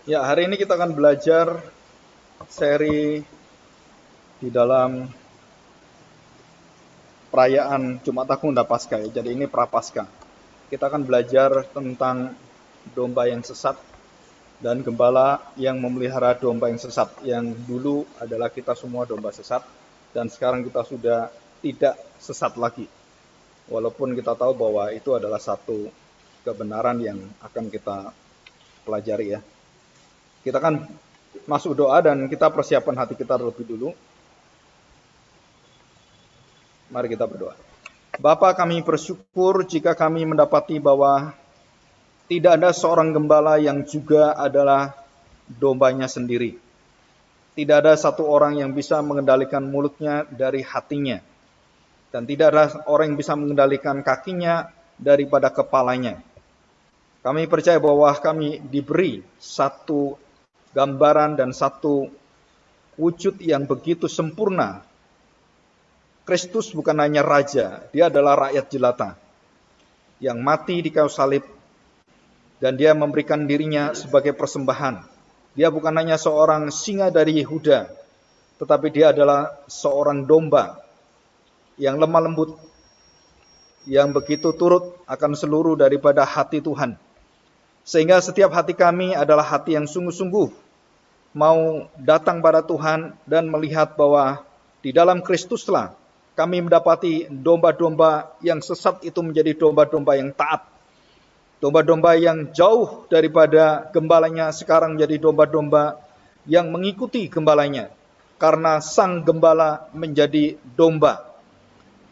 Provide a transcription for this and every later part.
Ya, hari ini kita akan belajar seri di dalam perayaan Jumat Agung dan Paskah ya. Jadi ini Prapaskah. Kita akan belajar tentang domba yang sesat dan gembala yang memelihara domba yang sesat. Yang dulu adalah kita semua domba sesat dan sekarang kita sudah tidak sesat lagi. Walaupun kita tahu bahwa itu adalah satu kebenaran yang akan kita pelajari ya. Kita akan masuk doa dan kita persiapkan hati kita terlebih dulu. Mari kita berdoa. Bapa, kami bersyukur jika kami mendapati bahwa tidak ada seorang gembala yang juga adalah dombanya sendiri. Tidak ada satu orang yang bisa mengendalikan mulutnya dari hatinya. Dan tidak ada orang yang bisa mengendalikan kakinya daripada kepalanya. Kami percaya bahwa kami diberi satu gambaran dan satu wujud yang begitu sempurna. Kristus bukan hanya raja, dia adalah rakyat jelata yang mati di kayu salib dan dia memberikan dirinya sebagai persembahan. Dia bukan hanya seorang singa dari Yehuda, tetapi dia adalah seorang domba yang lemah lembut, yang begitu turut akan seluruh daripada hati Tuhan. Sehingga setiap hati kami adalah hati yang sungguh-sungguh mau datang pada Tuhan dan melihat bahwa di dalam Kristuslah kami mendapati domba-domba yang sesat itu menjadi domba-domba yang taat. Domba-domba yang jauh daripada gembalanya sekarang menjadi domba-domba yang mengikuti gembalanya. Karena sang gembala menjadi domba.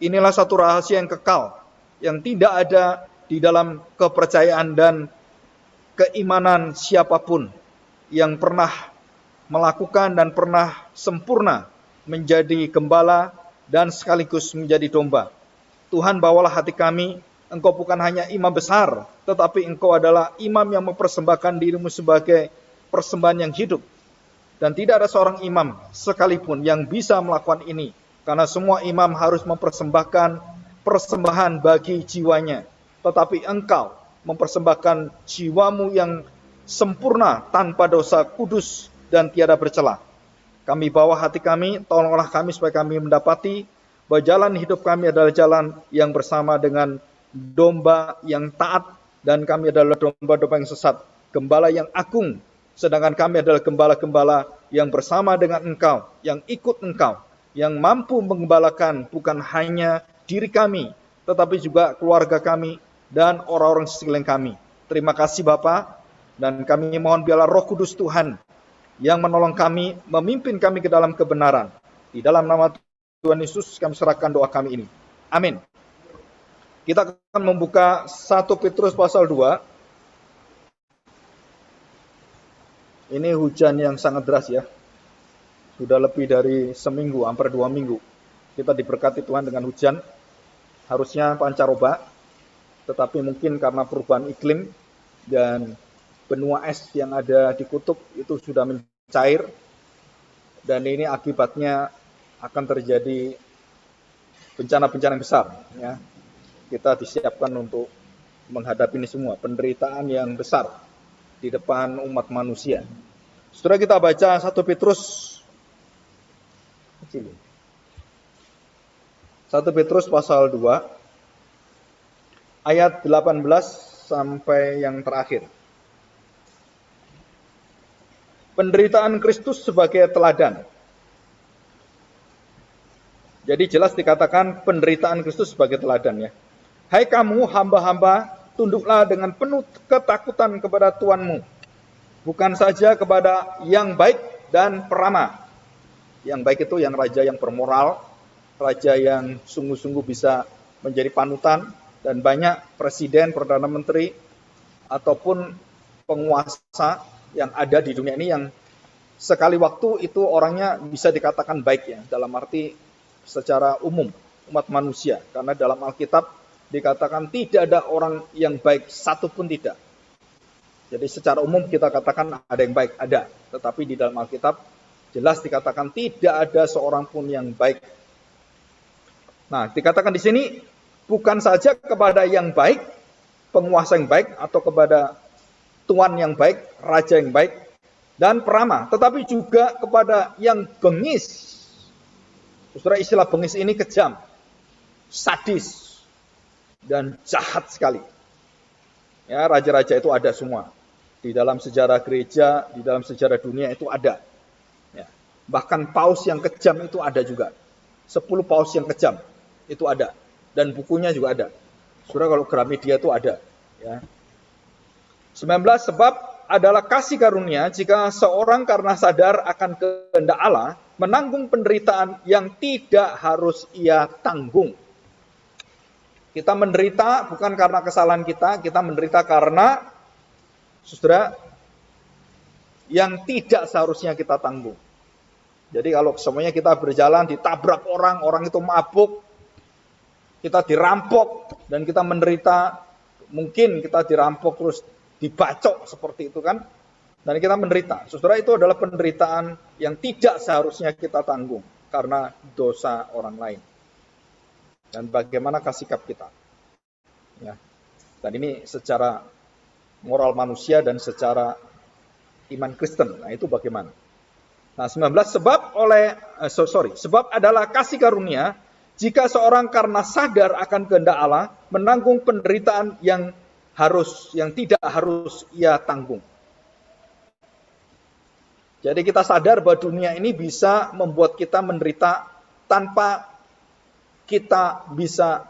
Inilah satu rahasia yang kekal, yang tidak ada di dalam kepercayaan dan keimanan siapapun yang pernah melakukan dan pernah sempurna menjadi gembala dan sekaligus menjadi domba. Tuhan, bawalah hati kami, Engkau bukan hanya imam besar, tetapi Engkau adalah imam yang mempersembahkan dirimu sebagai persembahan yang hidup. Dan tidak ada seorang imam sekalipun yang bisa melakukan ini, karena semua imam harus mempersembahkan persembahan bagi jiwanya. Tetapi Engkau mempersembahkan jiwamu yang sempurna, tanpa dosa, kudus, dan tiada bercela. Kami bawa hati kami, tolonglah kami supaya kami mendapati bahwa jalan hidup kami adalah jalan yang bersama dengan domba yang taat, dan kami adalah domba-domba yang sesat, gembala yang agung, sedangkan kami adalah gembala-gembala yang bersama dengan Engkau, yang ikut Engkau, yang mampu menggembalakan bukan hanya diri kami, tetapi juga keluarga kami dan orang-orang sekeliling kami. Terima kasih Bapa, dan kami mohon biarlah Roh Kudus Tuhan yang menolong kami, memimpin kami ke dalam kebenaran. Di dalam nama Tuhan Yesus kami serahkan doa kami ini. Amin. Kita akan membuka 1 Petrus pasal 2. Ini hujan yang sangat deras ya. Sudah lebih dari seminggu, hampir 2 minggu. Kita diberkati Tuhan dengan hujan. Harusnya pancaroba, tetapi mungkin karena perubahan iklim dan benua es yang ada di kutub itu sudah mencair, dan ini akibatnya akan terjadi bencana-bencana yang besar ya. Kita disiapkan untuk menghadapi ini semua, penderitaan yang besar di depan umat manusia. Setelah kita baca 1 Petrus 1 Petrus pasal 2 ayat 18 sampai yang terakhir. Penderitaan Kristus sebagai teladan. Jadi jelas dikatakan penderitaan Kristus sebagai teladan ya. Hai kamu hamba-hamba, tunduklah dengan penuh ketakutan kepada Tuanmu, bukan saja kepada yang baik dan peramah. Yang baik itu yang raja yang bermoral, raja yang sungguh-sungguh bisa menjadi panutan, dan banyak presiden, perdana menteri, ataupun penguasa yang ada di dunia ini yang sekali waktu itu orangnya bisa dikatakan baik ya, dalam arti secara umum umat manusia, karena dalam Alkitab dikatakan tidak ada orang yang baik satu pun tidak. Jadi secara umum kita katakan ada yang baik, ada, tetapi di dalam Alkitab jelas dikatakan tidak ada seorang pun yang baik. Nah, dikatakan di sini bukan saja kepada yang baik, penguasa yang baik, atau kepada tuan yang baik, raja yang baik, dan peramah, tetapi juga kepada yang bengis. Saudara, istilah bengis ini kejam, sadis, dan jahat sekali. Ya, raja-raja itu ada semua. Di dalam sejarah gereja, di dalam sejarah dunia itu ada. Ya. Bahkan paus yang kejam itu ada juga. 10 paus yang kejam itu ada. Dan bukunya juga ada. Saudara, kalau Gramedia itu ada. Ya. 19, sebab adalah kasih karunia jika seorang karena sadar akan kehendak Allah menanggung penderitaan yang tidak harus ia tanggung. Kita menderita bukan karena kesalahan kita menderita karena, saudara, yang tidak seharusnya kita tanggung. Jadi kalau semuanya kita berjalan ditabrak orang itu mabuk, kita dirampok dan kita menderita, mungkin kita dirampok terus dibacok seperti itu kan, dan kita menderita. Saudara, itu adalah penderitaan yang tidak seharusnya kita tanggung karena dosa orang lain. Dan bagaimana sikap kita? Ya. Dan ini secara moral manusia dan secara iman Kristen. Nah, itu bagaimana? Nah, 19, sebab adalah kasih karunia jika seorang karena sadar akan kehendak Allah menanggung penderitaan yang tidak harus ia tanggung. Jadi kita sadar bahwa dunia ini bisa membuat kita menderita tanpa kita bisa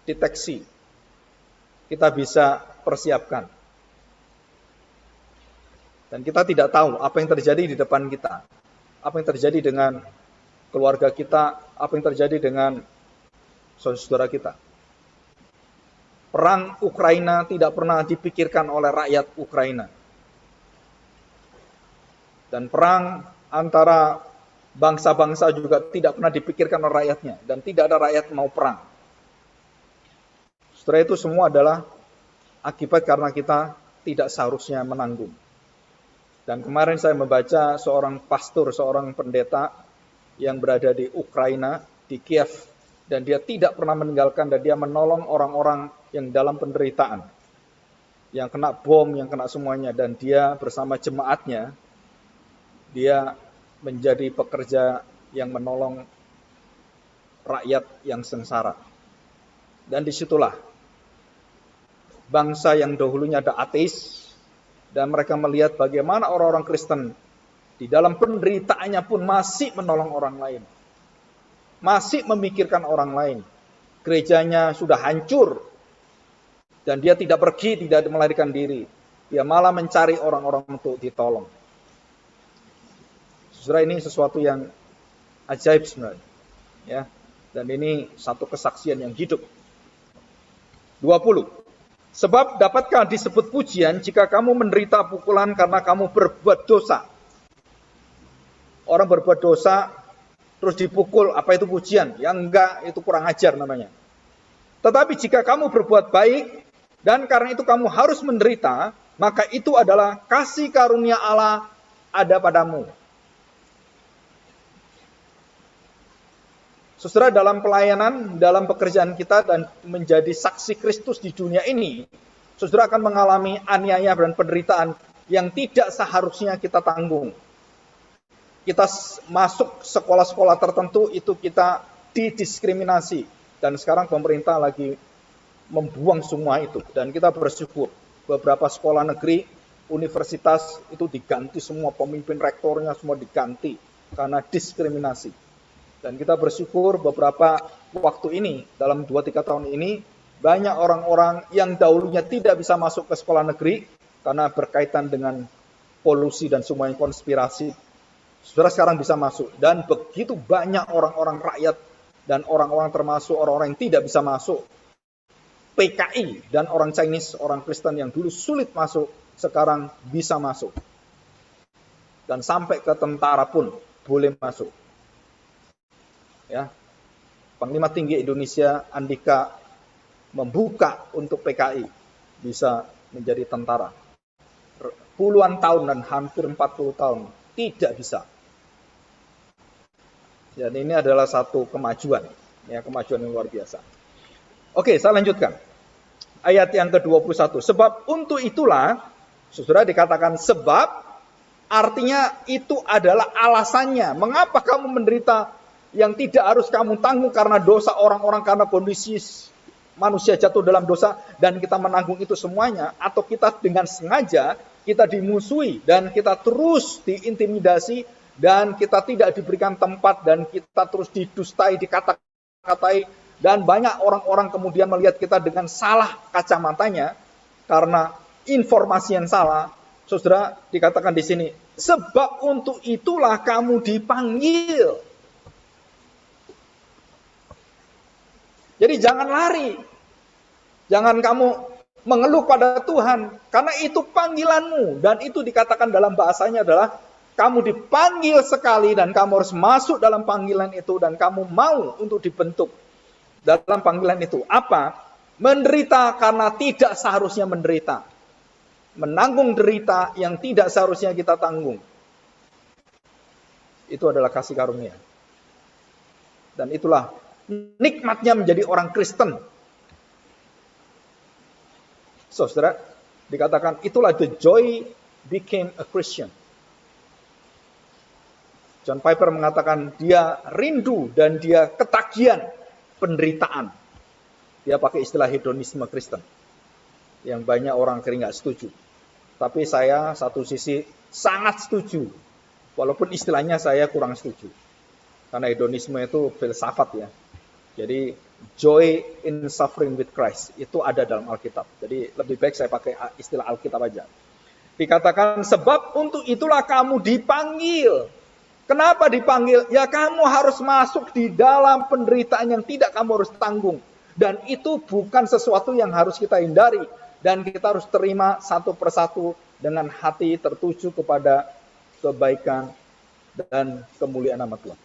deteksi. Kita bisa persiapkan. Dan kita tidak tahu apa yang terjadi di depan kita. Apa yang terjadi dengan keluarga kita, apa yang terjadi dengan saudara kita. Perang Ukraina tidak pernah dipikirkan oleh rakyat Ukraina. Dan perang antara bangsa-bangsa juga tidak pernah dipikirkan oleh rakyatnya. Dan tidak ada rakyat mau perang. Setelah itu semua adalah akibat karena kita tidak seharusnya menanggung. Dan kemarin saya membaca seorang pastor, seorang pendeta yang berada di Ukraina, di Kiev. Dan dia tidak pernah meninggalkan dan dia menolong orang-orang yang dalam penderitaan. Yang kena bom, yang kena semuanya. Dan dia bersama jemaatnya, dia menjadi pekerja yang menolong rakyat yang sengsara. Dan disitulah bangsa yang dahulunya ada ateis, dan mereka melihat bagaimana orang-orang Kristen di dalam penderitaannya pun masih menolong orang lain. Masih memikirkan orang lain. Gerejanya sudah hancur, dan dia tidak pergi, tidak melarikan diri. Dia malah mencari orang-orang untuk ditolong. Saudara, ini sesuatu yang ajaib sebenarnya. Ya. Dan ini satu kesaksian yang hidup. 20. Sebab dapatkah disebut pujian jika kamu menderita pukulan karena kamu berbuat dosa? Orang berbuat dosa terus dipukul, apa itu pujian? Ya enggak, itu kurang ajar namanya. Tetapi jika kamu berbuat baik dan karena itu kamu harus menderita, maka itu adalah kasih karunia Allah ada padamu. Saudara, dalam pelayanan, dalam pekerjaan kita dan menjadi saksi Kristus di dunia ini, saudara akan mengalami aniaya dan penderitaan yang tidak seharusnya kita tanggung. Kita masuk sekolah-sekolah tertentu, itu kita didiskriminasi. Dan sekarang pemerintah lagi membuang semua itu. Dan kita bersyukur, beberapa sekolah negeri, universitas itu diganti semua, pemimpin rektornya semua diganti karena diskriminasi. Dan kita bersyukur beberapa waktu ini, dalam 2-3 tahun ini, banyak orang-orang yang dahulunya tidak bisa masuk ke sekolah negeri karena berkaitan dengan polusi dan semuanya konspirasi. Saudara sekarang bisa masuk. Dan begitu banyak orang-orang rakyat dan orang-orang termasuk orang-orang yang tidak bisa masuk. PKI dan orang Chinese, orang Kristen yang dulu sulit masuk, sekarang bisa masuk. Dan sampai ke tentara pun boleh masuk. Ya, Panglima Tinggi Indonesia Andika membuka untuk PKI bisa menjadi tentara. Puluhan tahun dan hampir 40 tahun tidak bisa. Dan ini adalah satu kemajuan, ya, kemajuan yang luar biasa. Oke, saya lanjutkan. Ayat yang ke-21. Sebab untuk itulah Saudara, dikatakan sebab, artinya itu adalah alasannya. Mengapa kamu menderita yang tidak harus kamu tanggung karena dosa orang-orang, karena kondisi manusia jatuh dalam dosa dan kita menanggung itu semuanya, atau kita dengan sengaja kita dimusuhi dan kita terus diintimidasi dan kita tidak diberikan tempat dan kita terus didustai, dikata-katai, dan banyak orang-orang kemudian melihat kita dengan salah kacamatanya karena informasi yang salah. Saudara, dikatakan di sini, sebab untuk itulah kamu dipanggil. Jadi jangan lari. Jangan kamu mengeluh pada Tuhan, karena itu panggilanmu. Dan itu dikatakan dalam bahasanya adalah, kamu dipanggil sekali dan kamu harus masuk dalam panggilan itu dan kamu mau untuk dibentuk dalam panggilan itu. Apa? Menderita karena tidak seharusnya menderita. Menanggung derita yang tidak seharusnya kita tanggung. Itu adalah kasih karunia. Dan itulah nikmatnya menjadi orang Kristen. Saudara, dikatakan itulah the joy became a Christian. John Piper mengatakan dia rindu dan dia ketagihan penderitaan. Dia pakai istilah hedonisme Kristen. Yang banyak orang kira nggak setuju. Tapi saya satu sisi sangat setuju. Walaupun istilahnya saya kurang setuju. Karena hedonisme itu filsafat ya. Jadi joy in suffering with Christ itu ada dalam Alkitab. Jadi lebih baik saya pakai istilah Alkitab aja. Dikatakan sebab untuk itulah kamu dipanggil. Kenapa dipanggil? Ya kamu harus masuk di dalam penderitaan yang tidak kamu harus tanggung. Dan itu bukan sesuatu yang harus kita hindari. Dan kita harus terima satu persatu dengan hati tertuju kepada kebaikan dan kemuliaan nama Tuhan.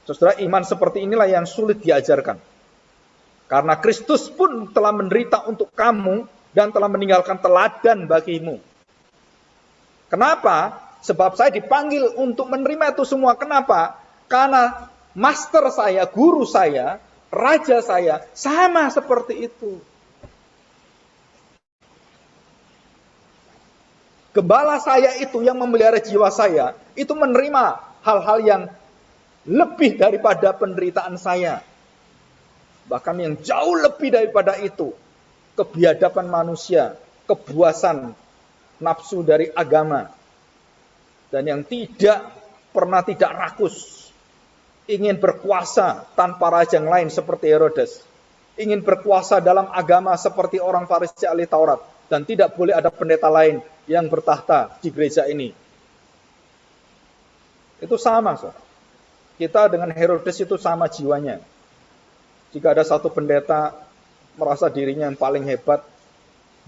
Saudara, iman seperti inilah yang sulit diajarkan. Karena Kristus pun telah menderita untuk kamu dan telah meninggalkan teladan bagimu. Kenapa? Sebab saya dipanggil untuk menerima itu semua. Kenapa? Karena master saya, guru saya, raja saya, sama seperti itu. Gembala saya itu yang memelihara jiwa saya, itu menerima hal-hal yang lebih daripada penderitaan saya. Bahkan yang jauh lebih daripada itu. Kebiadaban manusia, kebuasan, nafsu dari agama. Dan yang pernah tidak rakus. Ingin berkuasa tanpa raja yang lain seperti Herodes. Ingin berkuasa dalam agama seperti orang Farisi ahli Taurat. Dan tidak boleh ada pendeta lain yang bertahta di gereja ini. Itu sama, saudara. Kita dengan Herodes itu sama jiwanya. Jika ada satu pendeta merasa dirinya yang paling hebat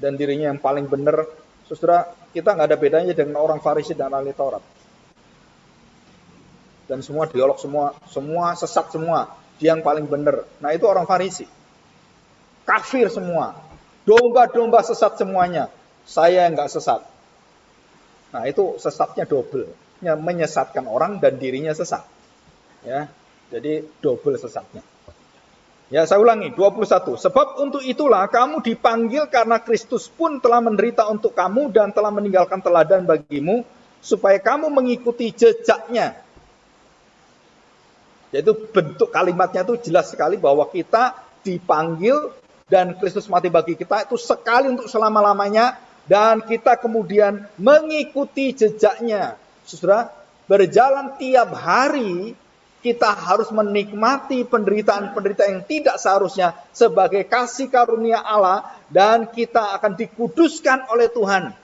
dan dirinya yang paling benar, saudara, kita nggak ada bedanya dengan orang Farisi dan ahli Taurat. Dan semua dialog, semua sesat semua. Dia yang paling benar. Nah itu orang Farisi. Kafir semua. Domba-domba sesat semuanya. Saya yang nggak sesat. Nah itu sesatnya double. Menyesatkan orang dan dirinya sesat. Ya, jadi double sesatnya. Ya, saya ulangi, 21. Sebab untuk itulah kamu dipanggil karena Kristus pun telah menderita untuk kamu dan telah meninggalkan teladan bagimu, supaya kamu mengikuti jejaknya. Yaitu bentuk kalimatnya itu jelas sekali bahwa kita dipanggil dan Kristus mati bagi kita itu sekali untuk selama-lamanya dan kita kemudian mengikuti jejaknya. Saudara, berjalan tiap hari kita harus menikmati penderitaan-penderitaan yang tidak seharusnya sebagai kasih karunia Allah dan kita akan dikuduskan oleh Tuhan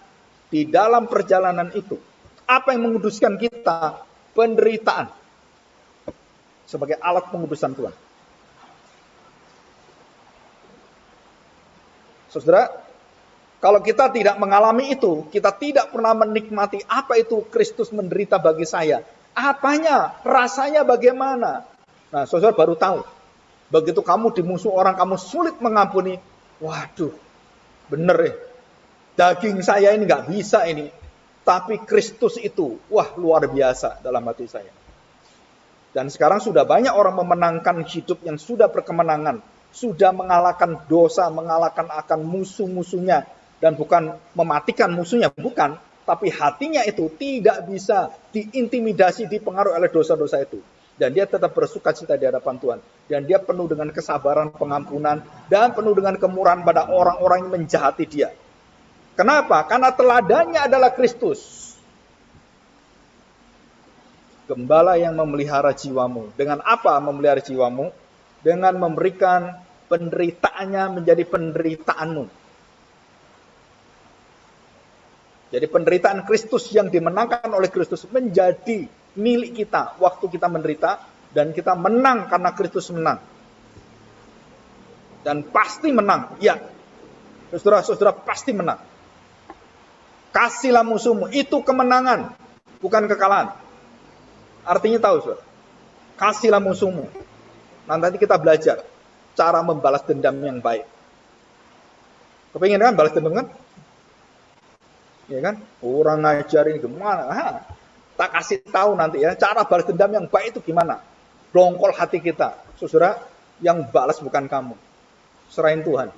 di dalam perjalanan itu. Apa yang menguduskan kita? Penderitaan. Sebagai alat pengudusan Tuhan. Saudara, kalau kita tidak mengalami itu, kita tidak pernah menikmati apa itu Kristus menderita bagi saya. Apanya? Rasanya bagaimana? Nah, saudara baru tahu. Begitu kamu dimusuh orang, kamu sulit mengampuni. Waduh, bener ya. Daging saya ini nggak bisa ini. Tapi Kristus itu, wah luar biasa dalam hati saya. Dan sekarang sudah banyak orang memenangkan hidup yang sudah berkemenangan. Sudah mengalahkan dosa, mengalahkan akan musuh-musuhnya. dan bukan mematikan musuhnya, bukan. Tapi hatinya itu tidak bisa diintimidasi, dipengaruhi oleh dosa-dosa itu. Dan dia tetap bersuka cita di hadapan Tuhan. Dan dia penuh dengan kesabaran, pengampunan, dan penuh dengan kemurahan pada orang-orang yang menjahati dia. Kenapa? Karena teladannya adalah Kristus. Gembala yang memelihara jiwamu. Dengan apa memelihara jiwamu? Dengan memberikan penderitaannya menjadi penderitaanmu. Jadi penderitaan Kristus yang dimenangkan oleh Kristus menjadi milik kita waktu kita menderita, dan kita menang karena Kristus menang. Dan pasti menang, ya. Saudara-saudara pasti menang. Kasihlah musuhmu, itu kemenangan, bukan kekalahan. Artinya tahu, saudara. Kasihlah musuhmu. Nanti kita belajar cara membalas dendam yang baik. Kepingin kan balas dendam kan? Ya kan? Orang ngajarin gimana? Tak kasih tahu nanti ya, cara balas dendam yang baik itu gimana? Dongkol hati kita. Saudara, yang balas bukan kamu. Serahin Tuhan.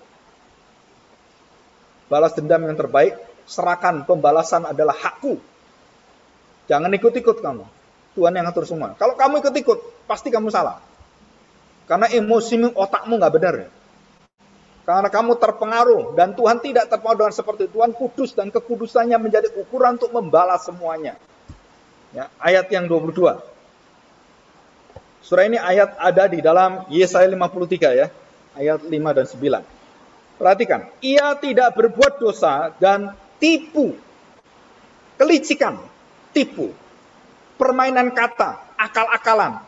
Balas dendam yang terbaik, serahkan, pembalasan adalah hakku. Jangan ikut-ikut kamu. Tuhan yang atur semua. Kalau kamu ikut-ikut, pasti kamu salah. Karena emosimu, otakmu nggak benar. Karena kamu terpengaruh, dan Tuhan tidak terpengaruh dengan seperti itu. Tuhan kudus, dan kekudusannya menjadi ukuran untuk membalas semuanya. Ya, ayat yang 22. Surah ini ayat ada di dalam Yesaya 53 ya. Ayat 5 dan 9. Perhatikan, ia tidak berbuat dosa dan tipu. Kelicikan, tipu. Permainan kata, akal-akalan.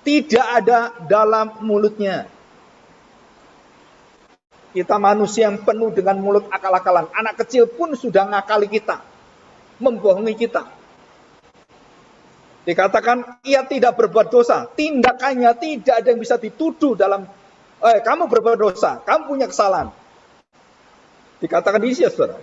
Tidak ada dalam mulutnya. Kita manusia yang penuh dengan mulut akal-akalan. Anak kecil pun sudah ngakali kita. Membohongi kita. Dikatakan ia tidak berbuat dosa. Tindakannya tidak ada yang bisa dituduh dalam kamu berbuat dosa, kamu punya kesalahan. Dikatakan di sini, saudara.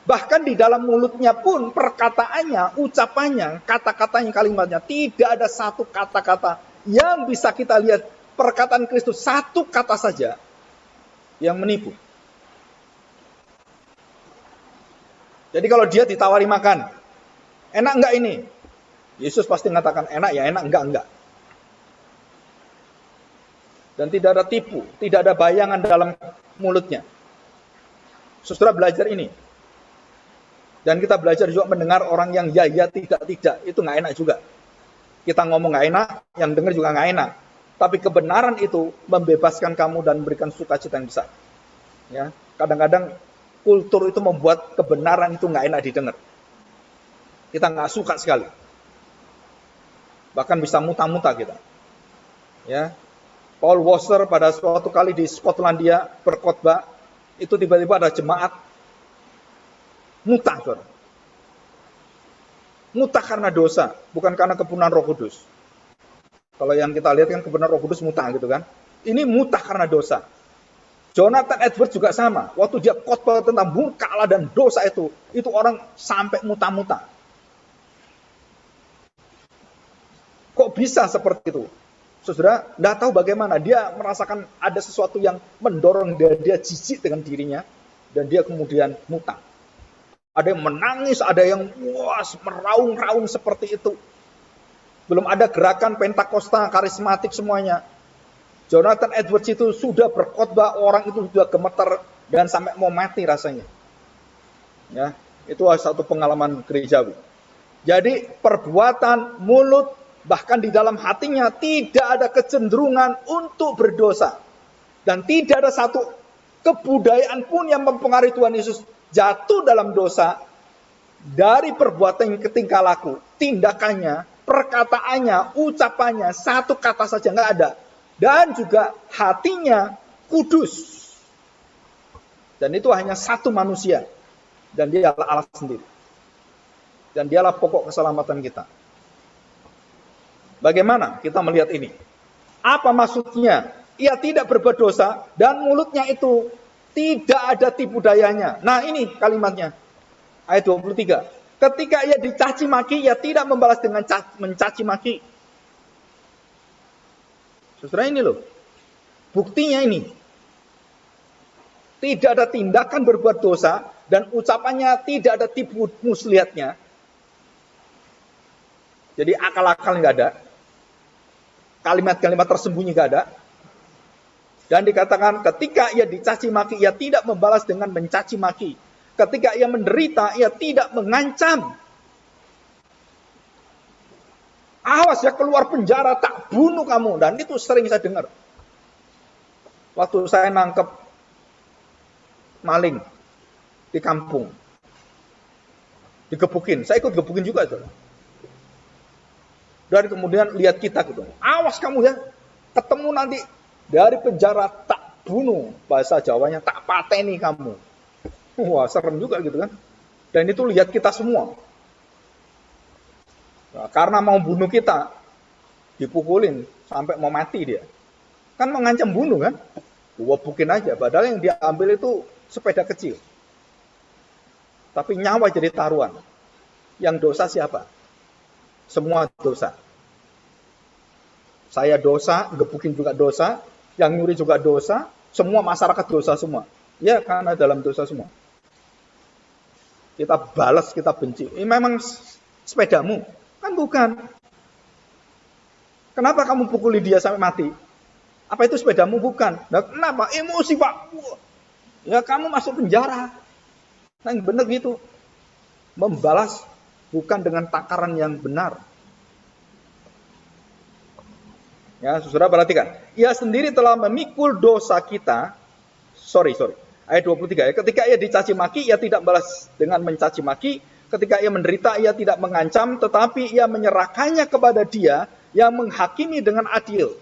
Bahkan di dalam mulutnya pun perkataannya, ucapannya, kata-katanya, kalimatnya, tidak ada satu kata-kata yang bisa kita lihat. Perkataan Kristus satu kata saja yang menipu. Jadi kalau dia ditawari makan, enak enggak ini? Yesus pasti mengatakan enak ya, enak enggak. Dan tidak ada tipu, tidak ada bayangan dalam mulutnya. Saudara belajar ini. Dan kita belajar juga mendengar orang yang ya, tidak. Itu nggak enak juga. Kita ngomong nggak enak, yang dengar juga nggak enak. Tapi kebenaran itu membebaskan kamu dan memberikan sukacita yang besar. Ya, kadang-kadang kultur itu membuat kebenaran itu nggak enak didengar. Kita nggak suka sekali. Bahkan bisa muta-muta kita. Ya, Paul Washer pada suatu kali di Skotlandia berkhotbah, itu tiba-tiba ada jemaat muta, saudara. Muta karena dosa, bukan karena kepunahan Roh Kudus. Kalau yang kita lihat kan kebenaran Roh Kudus muta gitu kan. Ini muta karena dosa. Jonathan Edwards juga sama. Waktu dia khotbah tentang murka Allah dan dosa itu orang sampai muta-muta. Kok bisa seperti itu? Saudara, tidak tahu bagaimana. Dia merasakan ada sesuatu yang mendorong dia jijik dengan dirinya. Dan dia kemudian muta. Ada yang menangis, ada yang meraung-raung seperti itu. Belum ada gerakan Pentakosta, karismatik semuanya. Jonathan Edwards itu sudah berkhotbah, orang itu sudah gemeter dan sampai mau mati rasanya. Ya, itu satu pengalaman gerejawi. Jadi perbuatan mulut, bahkan di dalam hatinya tidak ada kecenderungan untuk berdosa. Dan tidak ada satu kebudayaan pun yang mempengaruhi Tuhan Yesus jatuh dalam dosa dari perbuatan tingkah laku, tindakannya, perkataannya, ucapannya, satu kata saja nggak ada. Dan juga hatinya kudus. Dan itu hanya satu manusia. Dan dia adalah Allah sendiri. Dan dialah pokok keselamatan kita. Bagaimana kita melihat ini? Apa maksudnya? Ia tidak berbuat dosa dan mulutnya itu tidak ada tipu dayanya. Nah ini kalimatnya. Ayat 23. Ketika ia dicaci maki, ia tidak membalas dengan mencaci maki. Saudara ini loh. Buktinya ini. Tidak ada tindakan berbuat dosa dan ucapannya tidak ada tipu muslihatnya. Jadi akal-akal nggak ada, kalimat-kalimat tersembunyi nggak ada. Dan dikatakan ketika ia dicaci maki, ia tidak membalas dengan mencaci maki. Ketika ia menderita, ia tidak mengancam. Awas ya, keluar penjara, tak bunuh kamu. Dan itu sering saya dengar. Waktu saya nangkep maling di kampung, digebukin, saya ikut gebukin juga itu. Dan kemudian lihat kita gitu, awas kamu ya, ketemu nanti dari penjara tak bunuh, bahasa Jawanya tak pateni kamu. Wah, serem juga gitu kan. Dan itu lihat kita semua. Nah, karena mau bunuh kita, dipukulin sampai mau mati dia. Kan mengancam bunuh kan? Bukin aja, padahal yang dia ambil itu sepeda kecil. Tapi nyawa jadi taruhan. Yang dosa siapa? Semua dosa. Saya dosa, gebukin juga dosa, yang nyuri juga dosa, semua masyarakat dosa semua. Ya, karena dalam dosa semua. Kita balas, kita benci. Ini memang sepedamu? Kan bukan. Kenapa kamu pukuli dia sampai mati? Apa itu sepedamu? Bukan. Nah, kenapa? Emosi, Pak. Ya, kamu masuk penjara. Nah, yang benar gitu. Membalas bukan dengan takaran yang benar. Ya, saudara perhatikan. Ia sendiri telah memikul dosa kita. Ayat 23. Ketika ia dicaci maki, ia tidak balas dengan mencaci maki. Ketika ia menderita, ia tidak mengancam, tetapi ia menyerahkannya kepada Dia yang menghakimi dengan adil.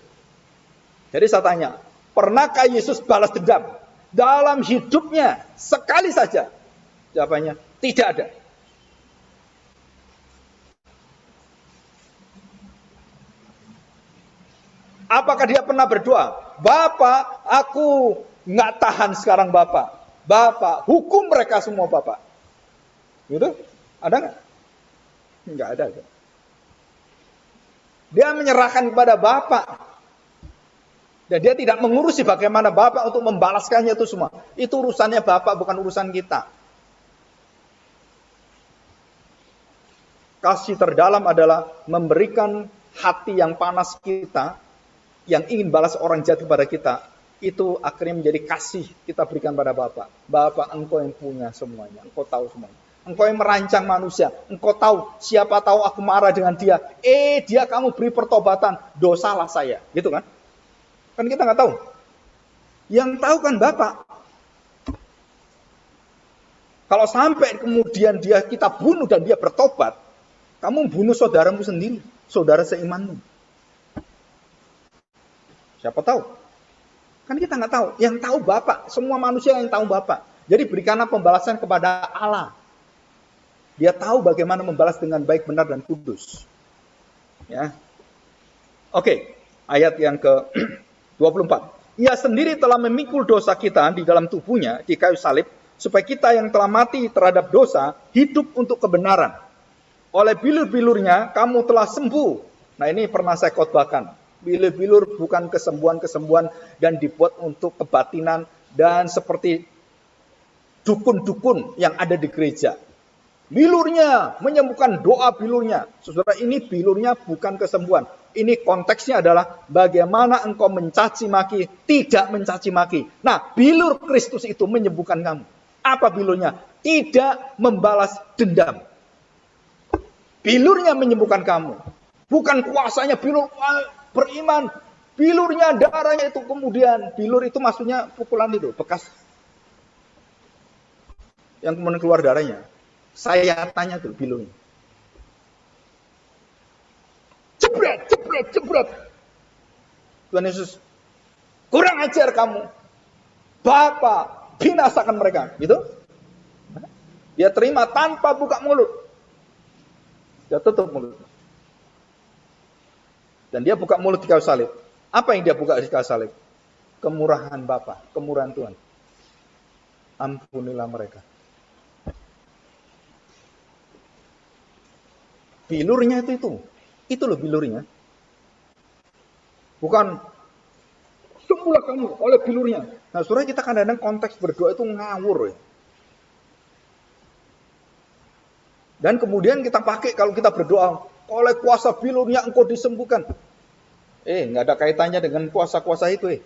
Jadi saya tanya, pernahkah Yesus balas dendam dalam hidupnya sekali saja? Jawabannya, tidak ada. Apakah dia pernah berdoa, Bapak, aku nggak tahan sekarang Bapak. Bapak, hukum mereka semua Bapak. Gitu? Ada nggak? Nggak ada. Dia menyerahkan kepada Bapak. Dan dia tidak mengurusi bagaimana Bapak untuk membalaskannya itu semua. Itu urusannya Bapak, bukan urusan kita. Kasih terdalam adalah memberikan hati yang panas kita, yang ingin balas orang jahat kepada kita, itu akhirnya menjadi kasih kita berikan pada Bapak. Bapak, Engkau yang punya semuanya, Engkau tahu semuanya. Engkau yang merancang manusia, Engkau tahu, siapa tahu aku marah dengan dia. Dia kamu beri pertobatan, dosalah saya. Gitu kan? Kan kita nggak tahu. Yang tahu kan Bapak. Kalau sampai kemudian kita bunuh dan dia bertobat, kamu bunuh saudaramu sendiri, saudara seimanmu. Siapa tahu? Kan kita nggak tahu. Yang tahu Bapak. Semua manusia yang tahu Bapak. Jadi berikanlah pembalasan kepada Allah. Dia tahu bagaimana membalas dengan baik, benar, dan kudus. Ya. Oke. Ayat yang ke-24. Ia sendiri telah memikul dosa kita di dalam tubuhnya di kayu salib, supaya kita yang telah mati terhadap dosa, hidup untuk kebenaran. Oleh bilur-bilurnya kamu telah sembuh. Nah, ini pernah saya khotbahkan. Bilur-bilur bukan kesembuhan-kesembuhan dan dibuat untuk kebatinan dan seperti dukun-dukun yang ada di gereja. Bilurnya menyembuhkan doa bilurnya. Saudara, ini bilurnya bukan kesembuhan. Ini konteksnya adalah bagaimana engkau mencaci maki, tidak mencaci maki. Nah, bilur Kristus itu menyembuhkan kamu. Apa bilurnya? Tidak membalas dendam. Bilurnya menyembuhkan kamu. Bukan kuasanya bilur beriman. Bilurnya, darahnya itu kemudian. Bilur itu maksudnya pukulan itu, bekas. Yang kemudian keluar darahnya. Saya tanya tuh bilurnya. Jebret, jebret, jebret. Tuhan Yesus, kurang ajar kamu. Bapak, binasakan mereka. Gitu. Dia terima tanpa buka mulut. Dia tutup mulut. Dan dia buka mulut di kayu salib. Apa yang dia buka di kayu salib? Kemurahan Bapa, kemurahan Tuhan. Ampunilah mereka. Bilurnya itu. Itu loh bilurnya. Bukan sembuhlah kamu oleh bilurnya. Nah, saudara, kita kadang-kadang konteks berdoa itu ngawur ya. Dan kemudian kita pakai kalau kita berdoa, oleh kuasa bilurnya engkau disembuhkan. Nggak ada kaitannya dengan kuasa-kuasa itu.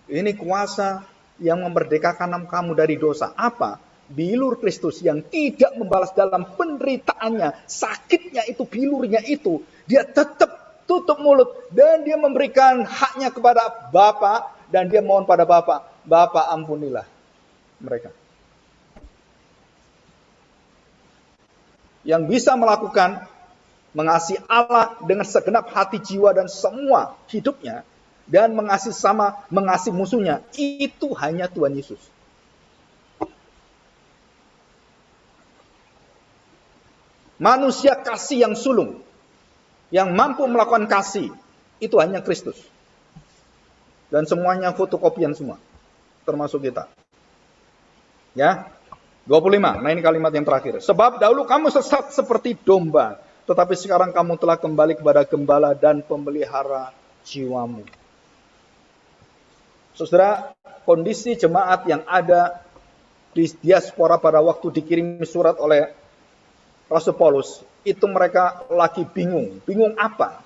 Ini kuasa yang memerdekakan kamu dari dosa. Apa? Bilur Kristus yang tidak membalas dalam penderitaannya, sakitnya itu, bilurnya itu, dia tetap tutup mulut dan dia memberikan haknya kepada Bapa dan dia mohon pada Bapa, Bapa ampunilah mereka. Yang bisa melakukan mengasihi Allah dengan segenap hati, jiwa dan semua hidupnya dan mengasihi musuhnya, itu hanya Tuhan Yesus. Manusia kasih yang sulung, yang mampu melakukan kasih, itu hanya Kristus. Dan semuanya fotokopian semua, termasuk kita. Ya, 25, nah ini kalimat yang terakhir. Sebab dahulu kamu sesat seperti domba, tetapi sekarang kamu telah kembali kepada gembala dan pemelihara jiwamu. Saudara, kondisi jemaat yang ada di diaspora pada waktu dikirim surat oleh Rasul Paulus, itu mereka lagi bingung. Bingung apa?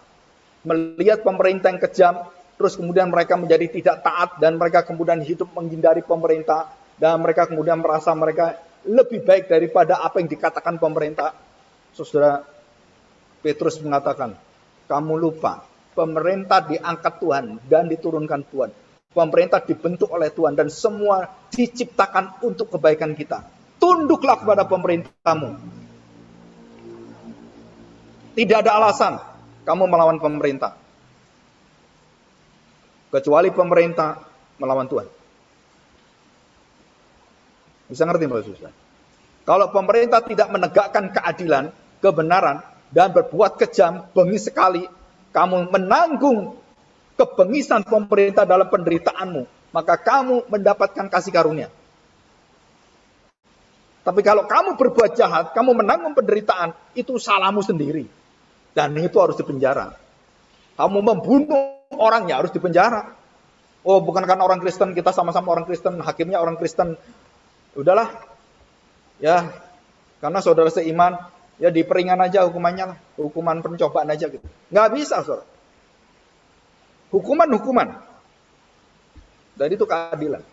Melihat pemerintah yang kejam, terus kemudian mereka menjadi tidak taat, dan mereka kemudian hidup menghindari pemerintah, dan mereka kemudian merasa mereka lebih baik daripada apa yang dikatakan pemerintah. Saudara, Petrus mengatakan, kamu lupa, pemerintah diangkat Tuhan dan diturunkan Tuhan. Pemerintah dibentuk oleh Tuhan dan semua diciptakan untuk kebaikan kita. Tunduklah kepada pemerintahmu. Tidak ada alasan kamu melawan pemerintah. Kecuali pemerintah melawan Tuhan. Bisa ngerti Bapak Saudara? Kalau pemerintah tidak menegakkan keadilan, kebenaran, dan berbuat kejam, bengis sekali, kamu menanggung kebengisan pemerintah dalam penderitaanmu, maka kamu mendapatkan kasih karunia. Tapi kalau kamu berbuat jahat, kamu menanggung penderitaan, itu salahmu sendiri. Dan itu harus dipenjara. Kamu membunuh orangnya harus dipenjara. Oh, bukan karena orang Kristen, kita sama-sama orang Kristen, hakimnya orang Kristen. Udahlah. Ya, karena saudara seiman, ya diperingan aja hukumannya lah. Hukuman pencobaan aja gitu. Nggak bisa, saudara. Hukuman. Dan itu keadilan.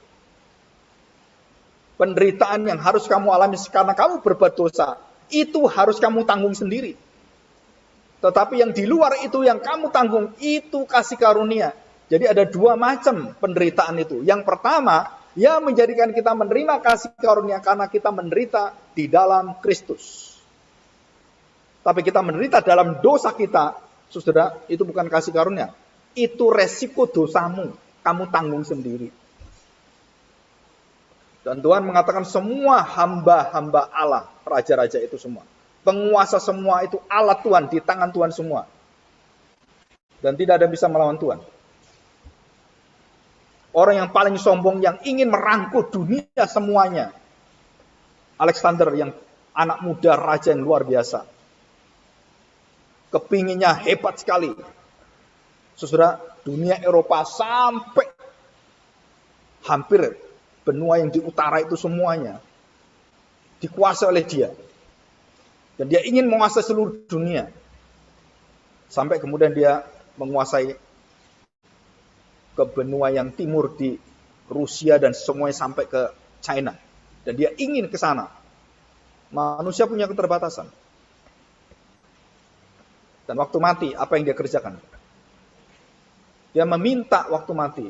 Penderitaan yang harus kamu alami karena kamu berbuat dosa, itu harus kamu tanggung sendiri. Tetapi yang di luar itu yang kamu tanggung, itu kasih karunia. Jadi ada dua macam penderitaan itu. Yang pertama, ya menjadikan kita menerima kasih karunia karena kita menderita di dalam Kristus. Tapi kita menderita dalam dosa kita, saudara, itu bukan kasih karunia. Itu resiko dosamu, kamu tanggung sendiri. Dan Tuhan mengatakan semua hamba-hamba Allah, raja-raja itu semua. Penguasa semua itu Allah Tuhan, di tangan Tuhan semua. Dan tidak ada bisa melawan Tuhan. Orang yang paling sombong yang ingin merangkul dunia semuanya. Alexander yang anak muda raja yang luar biasa. Kepinginnya hebat sekali. Saudara, dunia Eropa sampai hampir benua yang di utara itu semuanya dikuasai oleh dia. Dan dia ingin menguasai seluruh dunia. Sampai kemudian dia menguasai ke benua yang timur di Rusia dan semuanya sampai ke China. Dan dia ingin ke sana. Manusia punya keterbatasan. Dan waktu mati, apa yang dia kerjakan? Dia meminta waktu mati.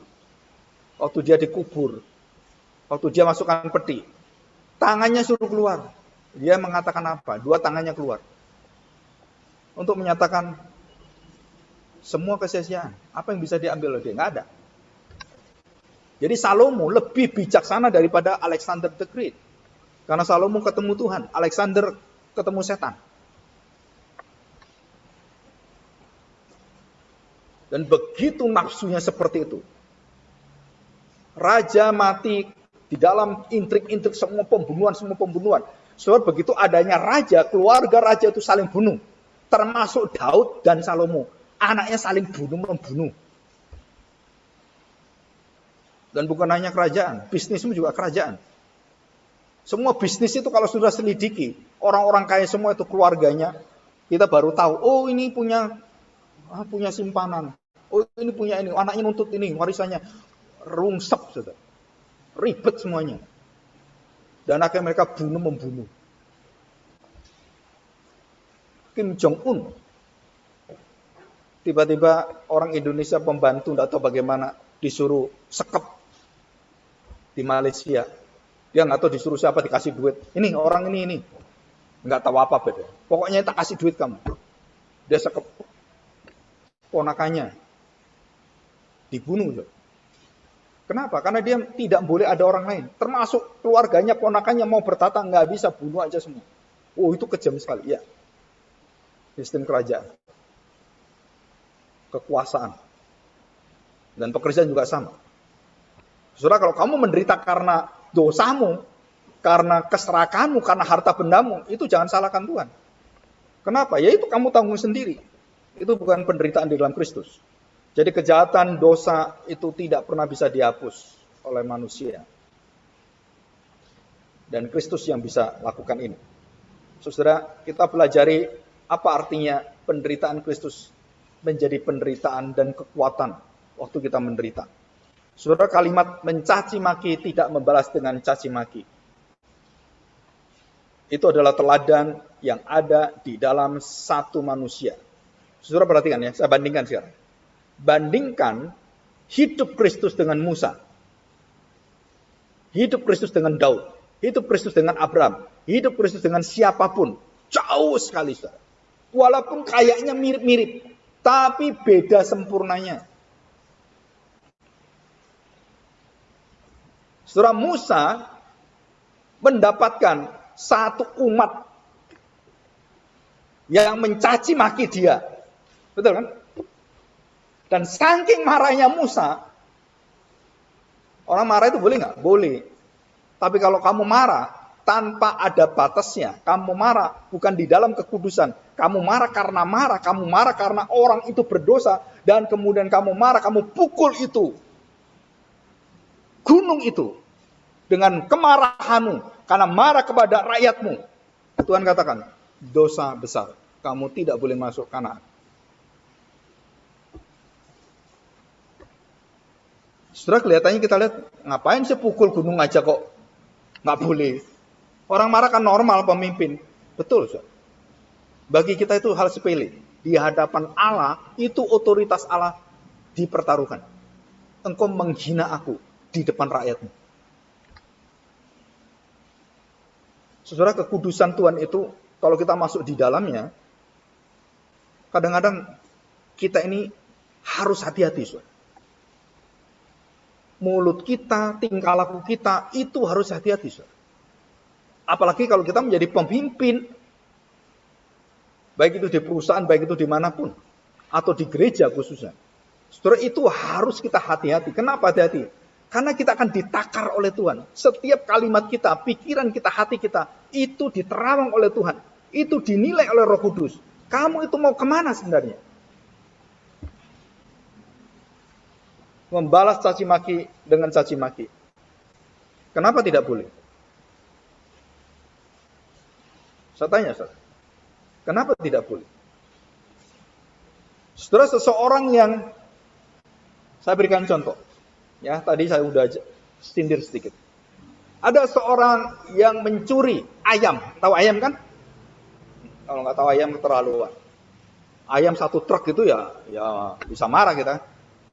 Waktu dia dikubur. Waktu dia masukkan peti. Tangannya suruh keluar. Dia mengatakan apa? Dua tangannya keluar. Untuk menyatakan semua kesia-siaan. Apa yang bisa diambil oleh dia? Nggak ada. Jadi Salomo lebih bijaksana daripada Alexander the Great. Karena Salomo ketemu Tuhan. Alexander ketemu setan. Dan begitu nafsunya seperti itu. Raja mati di dalam intrik-intrik semua pembunuhan. Sebab begitu adanya raja, keluarga raja itu saling bunuh. Termasuk Daud dan Salomo. Anaknya saling membunuh. Dan bukan hanya kerajaan, bisnismu juga kerajaan. Semua bisnis itu kalau sudah selidiki, orang-orang kaya semua itu keluarganya, kita baru tahu, oh ini punya simpanan. Oh ini punya ini, anaknya nuntut ini, warisannya. Rungsep, saudara. Ribet semuanya. Dan akhirnya mereka membunuh. Kim Jong-un. Tiba-tiba orang Indonesia pembantu, tidak tahu bagaimana, disuruh sekep di Malaysia. Dia nggak tahu disuruh siapa, dikasih duit. Ini orang ini. Nggak tahu apa beda. Pokoknya tak kasih duit kamu. Dia sekep ponakannya. Dibunuh. Kenapa? Karena dia tidak boleh ada orang lain. Termasuk keluarganya, ponakannya mau bertata, nggak bisa, bunuh aja semua. Oh itu kejam sekali. Ya. Sistem kerajaan. Kekuasaan. Dan pekerjaan juga sama. Saudara, kalau kamu menderita karena dosamu, karena keserakahanmu, karena harta bendamu, itu jangan salahkan Tuhan. Kenapa? Ya itu kamu tanggung sendiri. Itu bukan penderitaan di dalam Kristus. Jadi kejahatan, dosa itu tidak pernah bisa dihapus oleh manusia. Dan Kristus yang bisa lakukan ini. Saudara, kita pelajari apa artinya penderitaan Kristus menjadi penderitaan dan kekuatan waktu kita menderita. Saudara, kalimat mencaci maki tidak membalas dengan caci maki. Itu adalah teladan yang ada di dalam satu manusia. Saudara perhatikan ya, saya bandingkan sekarang. Bandingkan hidup Kristus dengan Musa. Hidup Kristus dengan Daud. Hidup Kristus dengan Abraham. Hidup Kristus dengan siapapun. Jauh sekali, saudara. Walaupun kayaknya mirip-mirip, tapi beda sempurnanya. Saudara, Musa mendapatkan satu umat yang mencaci maki dia. Betul kan? Dan saking marahnya Musa, orang marah itu boleh nggak? Boleh. Tapi kalau kamu marah tanpa ada batasnya, kamu marah bukan di dalam kekudusan, kamu marah, kamu marah karena orang itu berdosa, dan kemudian kamu marah, kamu pukul itu, gunung itu, dengan kemarahanmu, karena marah kepada rakyatmu. Tuhan katakan, dosa besar, kamu tidak boleh masuk Kanaan. Saudara, kelihatannya kita lihat, ngapain sih pukul gunung aja kok nggak boleh. Orang marah kan normal pemimpin. Betul, saudara. Bagi kita itu hal sepele. Di hadapan Allah, itu otoritas Allah dipertaruhkan. Engkau menghina aku di depan rakyatmu. Saudara, kekudusan Tuhan itu, kalau kita masuk di dalamnya, kadang-kadang kita ini harus hati-hati, saudara. Mulut kita, tingkah laku kita, itu harus hati-hati, saudara. Apalagi kalau kita menjadi pemimpin, baik itu di perusahaan, baik itu dimanapun, atau di gereja khususnya. Saudara, itu harus kita hati-hati. Kenapa hati-hati? Karena kita akan ditakar oleh Tuhan. Setiap kalimat kita, pikiran kita, hati kita, itu diterawang oleh Tuhan. Itu dinilai oleh Roh Kudus. Kamu itu mau kemana sebenarnya? Membalas caci maki dengan caci maki. Kenapa tidak boleh? Saya tanya, saudara. Kenapa tidak boleh? Saudara, seseorang yang, saya berikan contoh. Ya, tadi saya udah sindir sedikit. Ada seorang yang mencuri ayam. Tahu ayam kan? Kalau nggak tahu ayam keterlaluan. Ayam satu truk itu ya bisa marah kita.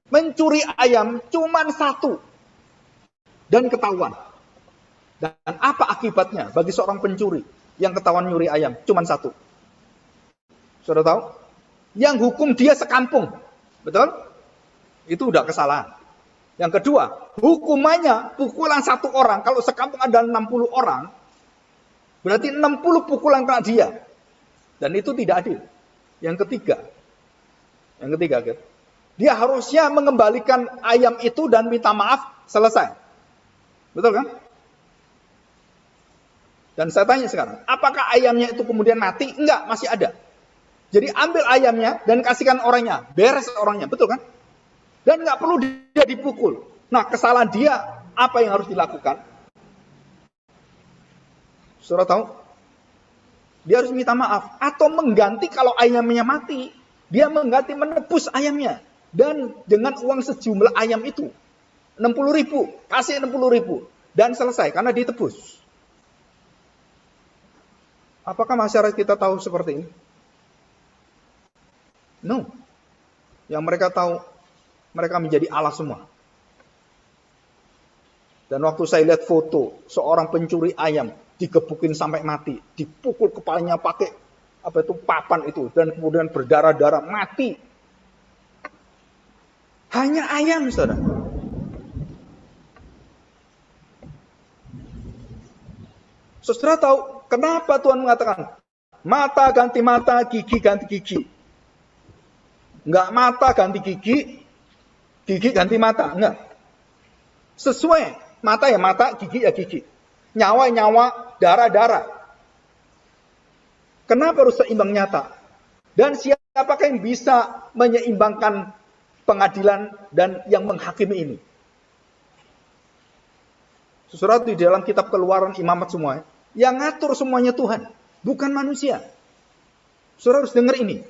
Mencuri ayam cuman satu. Dan ketahuan. Dan apa akibatnya bagi seorang pencuri yang ketahuan nyuri ayam? Cuman satu. Sudah tahu? Yang hukum dia sekampung. Betul? Itu udah kesalahan. Yang kedua, hukumannya pukulan satu orang. Kalau sekampung ada 60 orang, berarti 60 pukulan kena dia. Dan itu tidak adil. Yang ketiga, dia harusnya mengembalikan ayam itu dan minta maaf, selesai. Betul kan? Dan saya tanya sekarang, apakah ayamnya itu kemudian mati? Enggak, masih ada. Jadi ambil ayamnya dan kasihkan orangnya, beres orangnya, betul kan? Dan nggak perlu dia dipukul. Nah, kesalahan dia apa yang harus dilakukan? Saudara tahu? Dia harus minta maaf atau mengganti kalau ayamnya mati. Dia mengganti, menebus ayamnya. Dan dengan uang sejumlah ayam itu 60.000, kasih 60.000 dan selesai karena ditebus. Apakah masyarakat kita tahu seperti ini? No. Yang mereka tahu, mereka menjadi Allah semua. Dan waktu saya lihat foto seorang pencuri ayam digebukin sampai mati, dipukul kepalanya pakai papan itu, dan kemudian berdarah-darah mati. Hanya ayam, saudara. Saudara tahu kenapa Tuhan mengatakan mata ganti mata, gigi ganti gigi? Enggak mata ganti gigi, gigi ganti mata, enggak. Sesuai, mata ya mata, gigi ya gigi. Nyawa ya nyawa, darah darah. Kenapa harus seimbang nyata? Dan siapakah yang bisa menyeimbangkan pengadilan dan yang menghakimi ini? Saudara, di dalam kitab Keluaran Imamat semua, yang ngatur semuanya Tuhan, bukan manusia. Saudara harus dengar ini.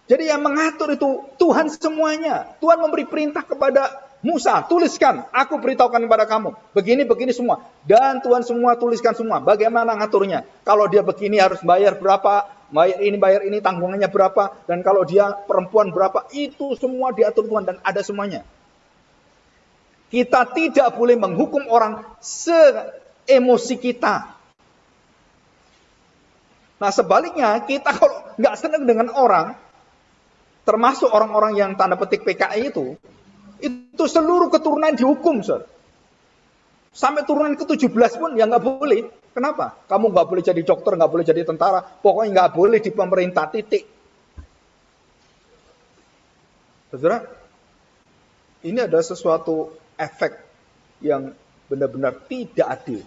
Jadi yang mengatur itu Tuhan semuanya. Tuhan memberi perintah kepada Musa, tuliskan, aku beritahukan kepada kamu. Begini semua. Dan Tuhan semua tuliskan semua. Bagaimana ngaturnya? Kalau dia begini harus bayar berapa, bayar ini, tanggungannya berapa. Dan kalau dia perempuan berapa, itu semua diatur Tuhan dan ada semuanya. Kita tidak boleh menghukum orang se-emosi kita. Nah sebaliknya, kita kalau nggak senang dengan orang, termasuk orang-orang yang tanda petik PKI itu seluruh keturunan dihukum, saudara. Sampai turunan ke-17 pun ya nggak boleh. Kenapa? Kamu nggak boleh jadi dokter, nggak boleh jadi tentara, pokoknya nggak boleh di pemerintah, titik. Saudara, ini ada sesuatu efek yang benar-benar tidak adil.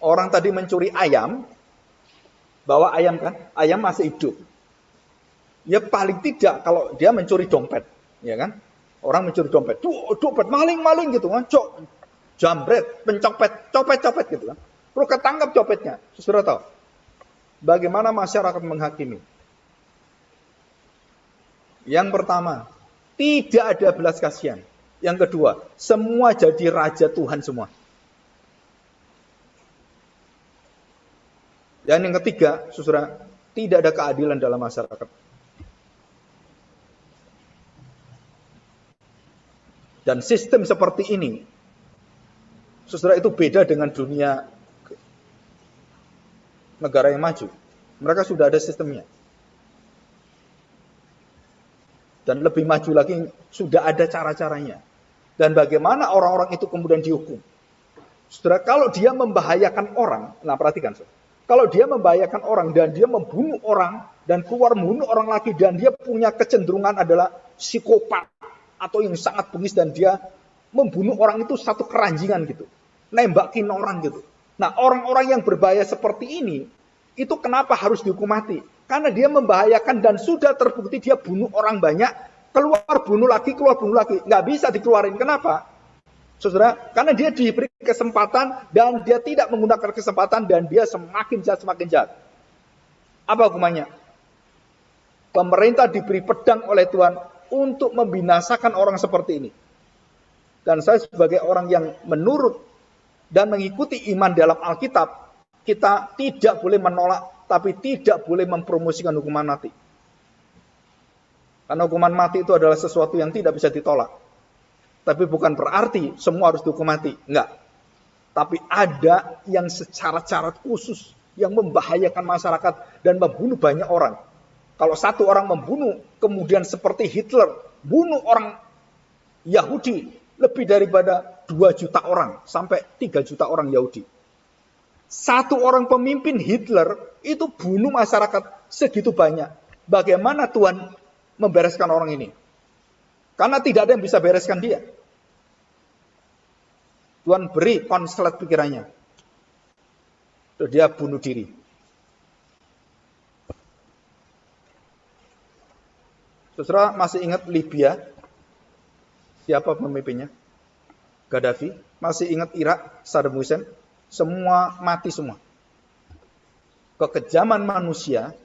Orang tadi mencuri ayam, bawa ayam kan, ayam masih hidup. Ya paling tidak kalau dia mencuri dompet, ya kan? Orang mencuri dompet, dompet maling gitu kan, jambret, pencopet, copet gitu kan. Perlu ketangkap copetnya. Saudara tahu bagaimana masyarakat menghakimi? Yang pertama, tidak ada belas kasihan. Yang kedua, semua jadi raja Tuhan semua. Dan yang ketiga, saudara, tidak ada keadilan dalam masyarakat. Dan sistem seperti ini, saudara, itu beda dengan dunia negara yang maju. Mereka sudah ada sistemnya. Dan lebih maju lagi, sudah ada cara-caranya. Dan bagaimana orang-orang itu kemudian dihukum. Saudara, kalau dia membahayakan orang, nah perhatikan, saudara. Kalau dia membahayakan orang dan dia membunuh orang dan keluar membunuh orang lagi dan dia punya kecenderungan adalah psikopat atau yang sangat bengis dan dia membunuh orang itu satu keranjingan gitu, nembakin orang gitu. Nah orang-orang yang berbahaya seperti ini itu kenapa harus dihukum mati? Karena dia membahayakan dan sudah terbukti dia bunuh orang banyak, keluar bunuh lagi, nggak bisa dikeluarin. Kenapa? Saudara, karena dia diberi kesempatan dan dia tidak menggunakan kesempatan dan dia semakin jahat. Apa hukumannya? Pemerintah diberi pedang oleh Tuhan untuk membinasakan orang seperti ini. Dan saya sebagai orang yang menurut dan mengikuti iman dalam Alkitab, kita tidak boleh menolak, tapi tidak boleh mempromosikan hukuman mati. Karena hukuman mati itu adalah sesuatu yang tidak bisa ditolak. Tapi bukan berarti semua harus dihukum mati. Enggak. Tapi ada yang secara syarat khusus yang membahayakan masyarakat dan membunuh banyak orang. Kalau satu orang membunuh, kemudian seperti Hitler, bunuh orang Yahudi, lebih daripada 2 juta orang, sampai 3 juta orang Yahudi. Satu orang pemimpin Hitler, itu bunuh masyarakat segitu banyak. Bagaimana Tuhan membereskan orang ini? Karena tidak ada yang bisa bereskan dia. Tuhan beri konslet pikirannya. Terus dia bunuh diri. Saudara masih ingat Libya? Siapa pemimpinnya? Gaddafi, masih ingat Irak, Saddam Hussein, semua mati semua. Kekejaman manusia,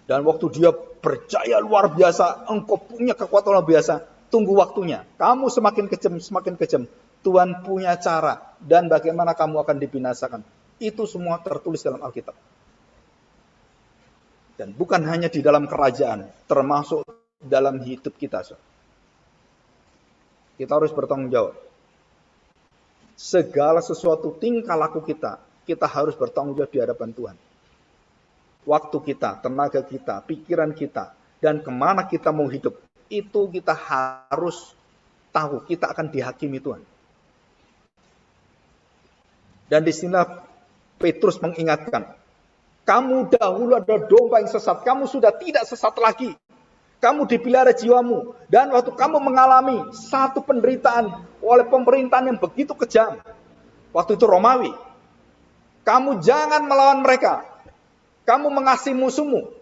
dan waktu dia berjaya luar biasa, engkau punya kekuatan luar biasa, tunggu waktunya. Kamu semakin kejam, Tuhan punya cara, dan bagaimana kamu akan dibinasakan. Itu semua tertulis dalam Alkitab. Dan bukan hanya di dalam kerajaan, termasuk dalam hidup kita. Kita harus bertanggung jawab. Segala sesuatu tingkah laku kita harus bertanggung jawab di hadapan Tuhan. Waktu kita, tenaga kita, pikiran kita, dan kemana kita mau hidup, itu kita harus tahu, kita akan dihakimi Tuhan. Dan disinilah Petrus mengingatkan, kamu dahulu ada domba yang sesat, kamu sudah tidak sesat lagi. Kamu dipelihara jiwamu, dan waktu kamu mengalami satu penderitaan oleh pemerintahan yang begitu kejam, waktu itu Romawi, kamu jangan melawan mereka, kamu mengasihi musuhmu,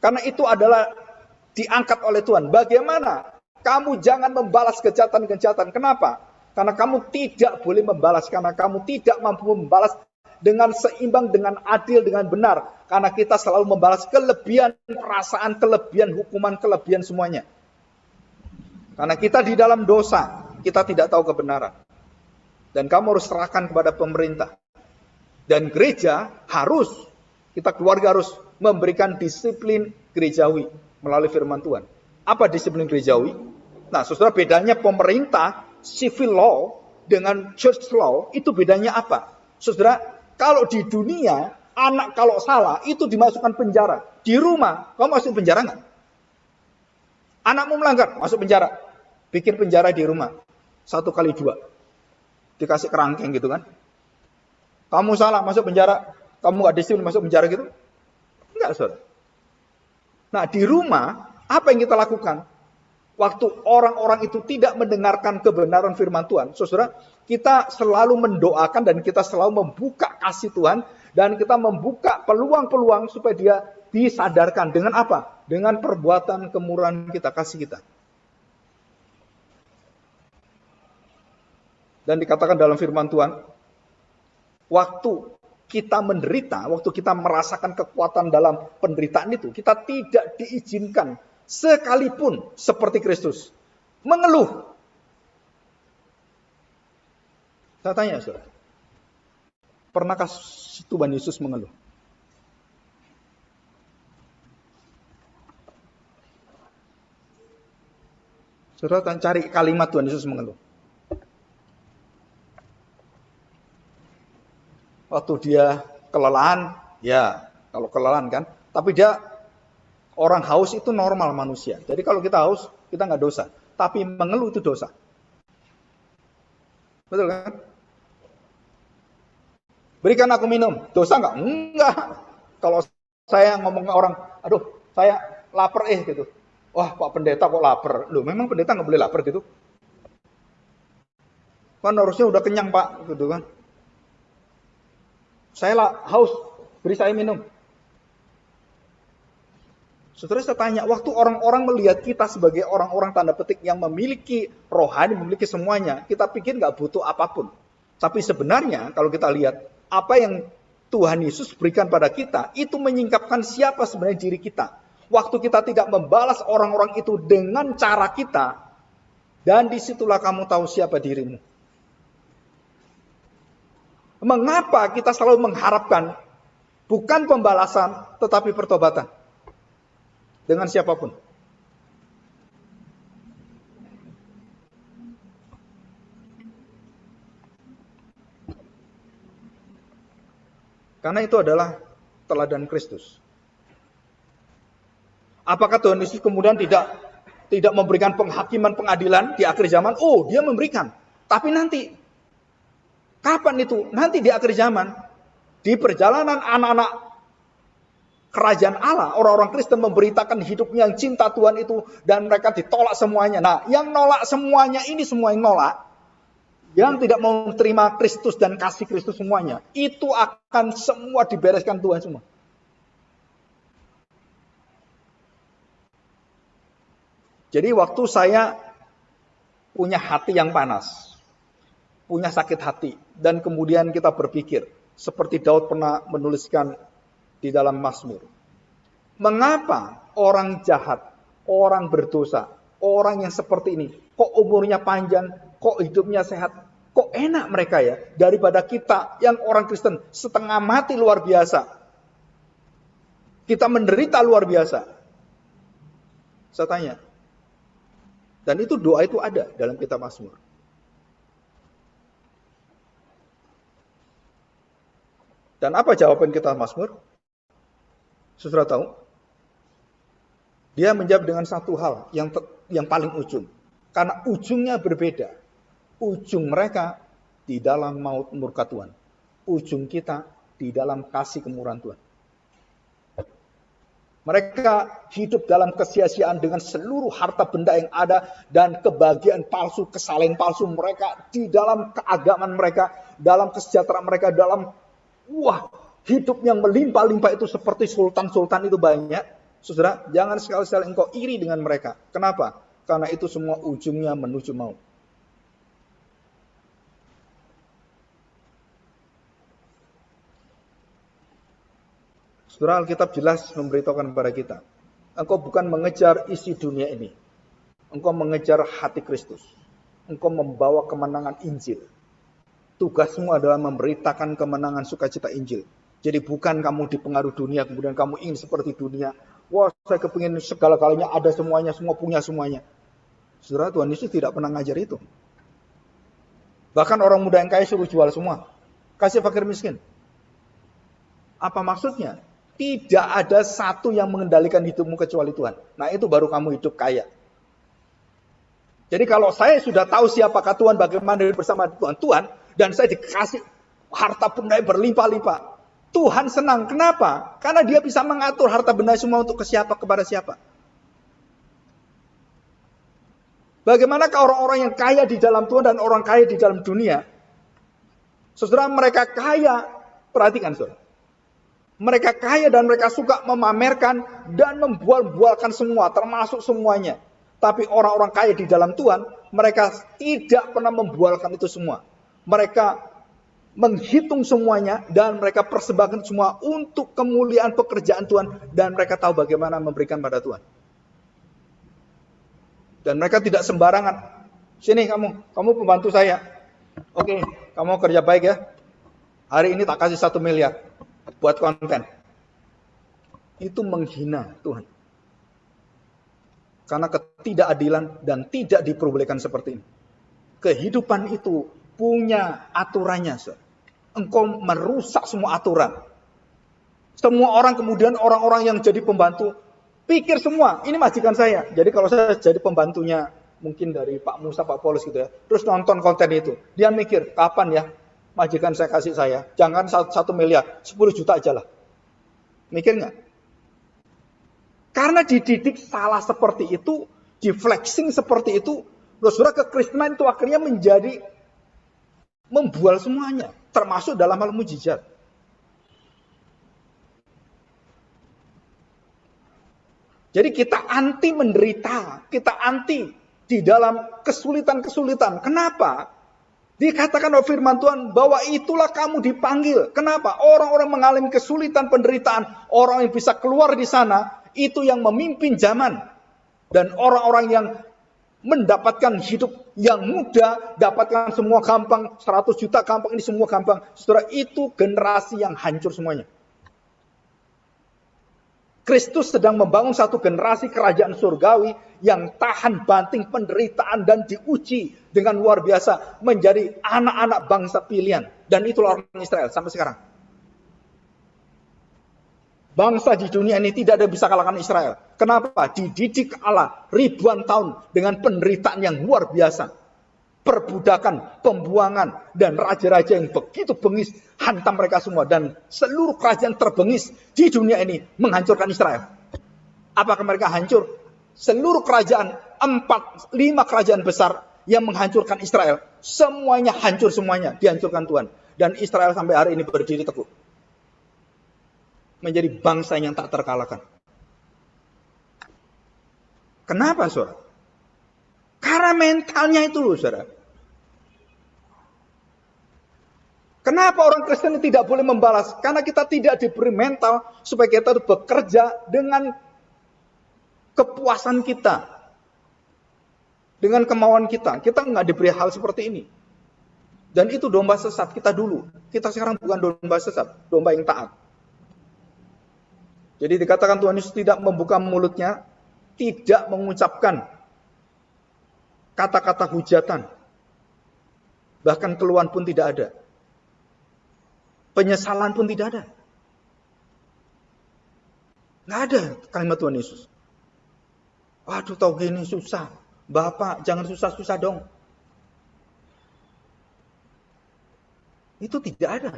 karena itu adalah diangkat oleh Tuhan. Bagaimana? Kamu jangan membalas kejahatan-kejahatan. Kenapa? Karena kamu tidak boleh membalas, karena kamu tidak mampu membalas dengan seimbang, dengan adil, dengan benar. Karena kita selalu membalas kelebihan perasaan, kelebihan hukuman, kelebihan semuanya. Karena kita di dalam dosa, kita tidak tahu kebenaran. Dan kamu harus serahkan kepada pemerintah. Dan gereja harus, kita keluarga harus memberikan disiplin gerejawi melalui firman Tuhan. Apa disiplin gerejawi? Nah, saudara, bedanya pemerintah, civil law, dengan church law, itu bedanya apa? Saudara, kalau di dunia, anak kalau salah, itu dimasukkan penjara. Di rumah, kamu masuk penjara nggak? Anakmu melanggar, masuk penjara. Bikin penjara di rumah. 1x2. Dikasih kerangkeng gitu kan. Kamu salah, masuk penjara. Kamu nggak disiplin, masuk penjara gitu? Enggak, saudara. Nah, di rumah, apa yang kita lakukan? Waktu orang-orang itu tidak mendengarkan kebenaran firman Tuhan, saudara, kita selalu mendoakan dan kita selalu membuka kasih Tuhan, dan kita membuka peluang-peluang supaya dia disadarkan. Dengan apa? Dengan perbuatan kemurahan kita, kasih kita. Dan dikatakan dalam firman Tuhan, waktu kita menderita, waktu kita merasakan kekuatan dalam penderitaan itu, kita tidak diizinkan sekalipun seperti Kristus mengeluh. Saya tanya, saudara, pernahkah Tuhan Yesus mengeluh? Saudara cari kalimat Tuhan Yesus mengeluh. Waktu dia kelelahan, ya kalau kelelahan kan, tapi dia orang haus itu normal manusia. Jadi kalau kita haus, kita nggak dosa. Tapi mengeluh itu dosa. Betul kan? Berikan aku minum. Dosa nggak? Enggak. Kalau saya ngomong ke orang, aduh saya lapar gitu. Wah, Pak Pendeta kok lapar? Loh, memang pendeta nggak boleh lapar gitu? Kan harusnya udah kenyang, Pak, gitu kan. Saya haus, beri saya minum. Saudara, saya tanya, waktu orang-orang melihat kita sebagai orang-orang tanda petik yang memiliki rohani, memiliki semuanya, kita pikir nggak butuh apapun. Tapi sebenarnya kalau kita lihat, apa yang Tuhan Yesus berikan pada kita, itu menyingkapkan siapa sebenarnya diri kita. Waktu kita tidak membalas orang-orang itu dengan cara kita, dan disitulah kamu tahu siapa dirimu. Mengapa kita selalu mengharapkan bukan pembalasan, tetapi pertobatan dengan siapapun? Karena itu adalah teladan Kristus. Apakah Tuhan Yesus kemudian tidak memberikan penghakiman, pengadilan di akhir zaman? Oh, dia memberikan. Tapi nanti, kapan itu? Nanti di akhir zaman. Di perjalanan anak-anak kerajaan Allah, orang-orang Kristen memberitakan hidupnya yang cinta Tuhan itu, dan mereka ditolak semuanya. Nah, yang nolak semuanya ini, semua yang nolak, yang tidak mau terima Kristus dan kasih Kristus semuanya, itu akan semua dibereskan Tuhan semua. Jadi waktu saya punya hati yang panas, punya sakit hati. Dan kemudian kita berpikir, seperti Daud pernah menuliskan di dalam Mazmur. Mengapa orang jahat, orang berdosa, orang yang seperti ini, kok umurnya panjang, kok hidupnya sehat, kok enak mereka ya, daripada kita yang orang Kristen setengah mati luar biasa. Kita menderita luar biasa. Saya tanya. Dan itu doa itu ada dalam kitab Mazmur. Dan apa jawaban kitab Mazmur? Saudara tahu? Dia menjawab dengan satu hal yang paling ujung. Karena ujungnya berbeda. Ujung mereka di dalam maut murka Tuhan. Ujung kita di dalam kasih kemurahan Tuhan. Mereka hidup dalam kesia-siaan dengan seluruh harta benda yang ada dan kebahagiaan palsu, kesalehan palsu mereka di dalam keagamaan mereka, dalam kesejahteraan mereka, dalam hidup yang melimpah-limpah itu seperti sultan-sultan itu banyak. Saudara, jangan sekali-sekali engkau iri dengan mereka. Kenapa? Karena itu semua ujungnya menuju maut. Saudara, Alkitab jelas memberitahukan kepada kita. Engkau bukan mengejar isi dunia ini. Engkau mengejar hati Kristus. Engkau membawa kemenangan Injil. Tugasmu adalah memberitakan kemenangan sukacita Injil. Jadi bukan kamu dipengaruhi dunia, kemudian kamu ingin seperti dunia. Wah, saya kepingin segala-galanya ada semuanya, semua punya semuanya. Saudara, Tuhan Yesus tidak pernah ngajar itu. Bahkan orang muda yang kaya suruh jual semua. Kasih fakir miskin. Apa maksudnya? Tidak ada satu yang mengendalikan hidupmu kecuali Tuhan. Nah, itu baru kamu hidup kaya. Jadi kalau saya sudah tahu siapakah Tuhan, bagaimana bersama Tuhan, dan saya dikasih harta benda yang berlimpah-limpah, Tuhan senang. Kenapa? Karena dia bisa mengatur harta benda semua untuk ke siapa, kepada siapa. Bagaimanakah orang-orang yang kaya di dalam Tuhan dan orang kaya di dalam dunia? Saudara, mereka kaya, perhatikan saudara. Mereka kaya dan mereka suka memamerkan dan membual-bualkan semua, termasuk semuanya. Tapi orang-orang kaya di dalam Tuhan, mereka tidak pernah membualkan itu semua. Mereka menghitung semuanya dan mereka persembahkan semua untuk kemuliaan pekerjaan Tuhan. Dan mereka tahu bagaimana memberikan pada Tuhan. Dan mereka tidak sembarangan. Sini kamu pembantu saya. Oke, kamu kerja baik ya. Hari ini tak kasih 1 miliar. Buat konten. Itu menghina Tuhan. Karena ketidakadilan dan tidak diperbolehkan seperti ini. Kehidupan itu punya aturannya. Engkau merusak semua aturan. Semua orang kemudian orang-orang yang jadi pembantu pikir semua, ini majikan saya. Jadi kalau saya jadi pembantunya mungkin dari Pak Musa, Pak Paulus gitu ya. Terus nonton konten itu. Dia mikir, kapan ya majikan saya kasih saya? Jangan 1 miliar, 10 juta aja lah. Mikir nggak? Karena dididik salah seperti itu, di flexing seperti itu, saudara, kekristenan itu akhirnya menjadi membual semuanya, termasuk dalam hal mujizat. Jadi kita anti menderita, kita anti di dalam kesulitan-kesulitan. Kenapa? Dikatakan oleh firman Tuhan bahwa itulah kamu dipanggil. Kenapa? Orang-orang mengalami kesulitan, penderitaan, orang yang bisa keluar di sana, itu yang memimpin zaman. Dan orang-orang yang mendapatkan hidup yang mudah, dapatkan semua gampang, 100 juta gampang, ini semua gampang. Saudara, itu generasi yang hancur semuanya. Kristus sedang membangun satu generasi kerajaan surgawi yang tahan banting penderitaan dan diuji dengan luar biasa menjadi anak-anak bangsa pilihan. Dan itulah orang Israel sampai sekarang. Bangsa di dunia ini tidak ada yang bisa kalahkan Israel. Kenapa? Dididik Allah ribuan tahun dengan penderitaan yang luar biasa. Perbudakan, pembuangan, dan raja-raja yang begitu bengis hantam mereka semua. Dan seluruh kerajaan terbengis di dunia ini menghancurkan Israel. Apakah mereka hancur? Seluruh kerajaan, 4-5 kerajaan besar yang menghancurkan Israel, semuanya hancur semuanya, dihancurkan Tuhan. Dan Israel sampai hari ini berdiri teguh. Menjadi bangsa yang tak terkalahkan. Kenapa, saudara? Karena mentalnya itu loh, saudara. Kenapa orang Kristen tidak boleh membalas? Karena kita tidak diberi mental supaya kita bekerja dengan kepuasan kita, dengan kemauan kita. Kita nggak diberi hal seperti ini. Dan itu domba sesat kita dulu. Kita sekarang bukan domba sesat, domba yang taat. Jadi dikatakan Tuhan Yesus tidak membuka mulutnya, tidak mengucapkan kata-kata hujatan. Bahkan keluhan pun tidak ada. Penyesalan pun tidak ada. Nggak ada kalimat Tuhan Yesus. Waduh, tau gini susah. Bapak, jangan susah-susah dong. Itu tidak ada.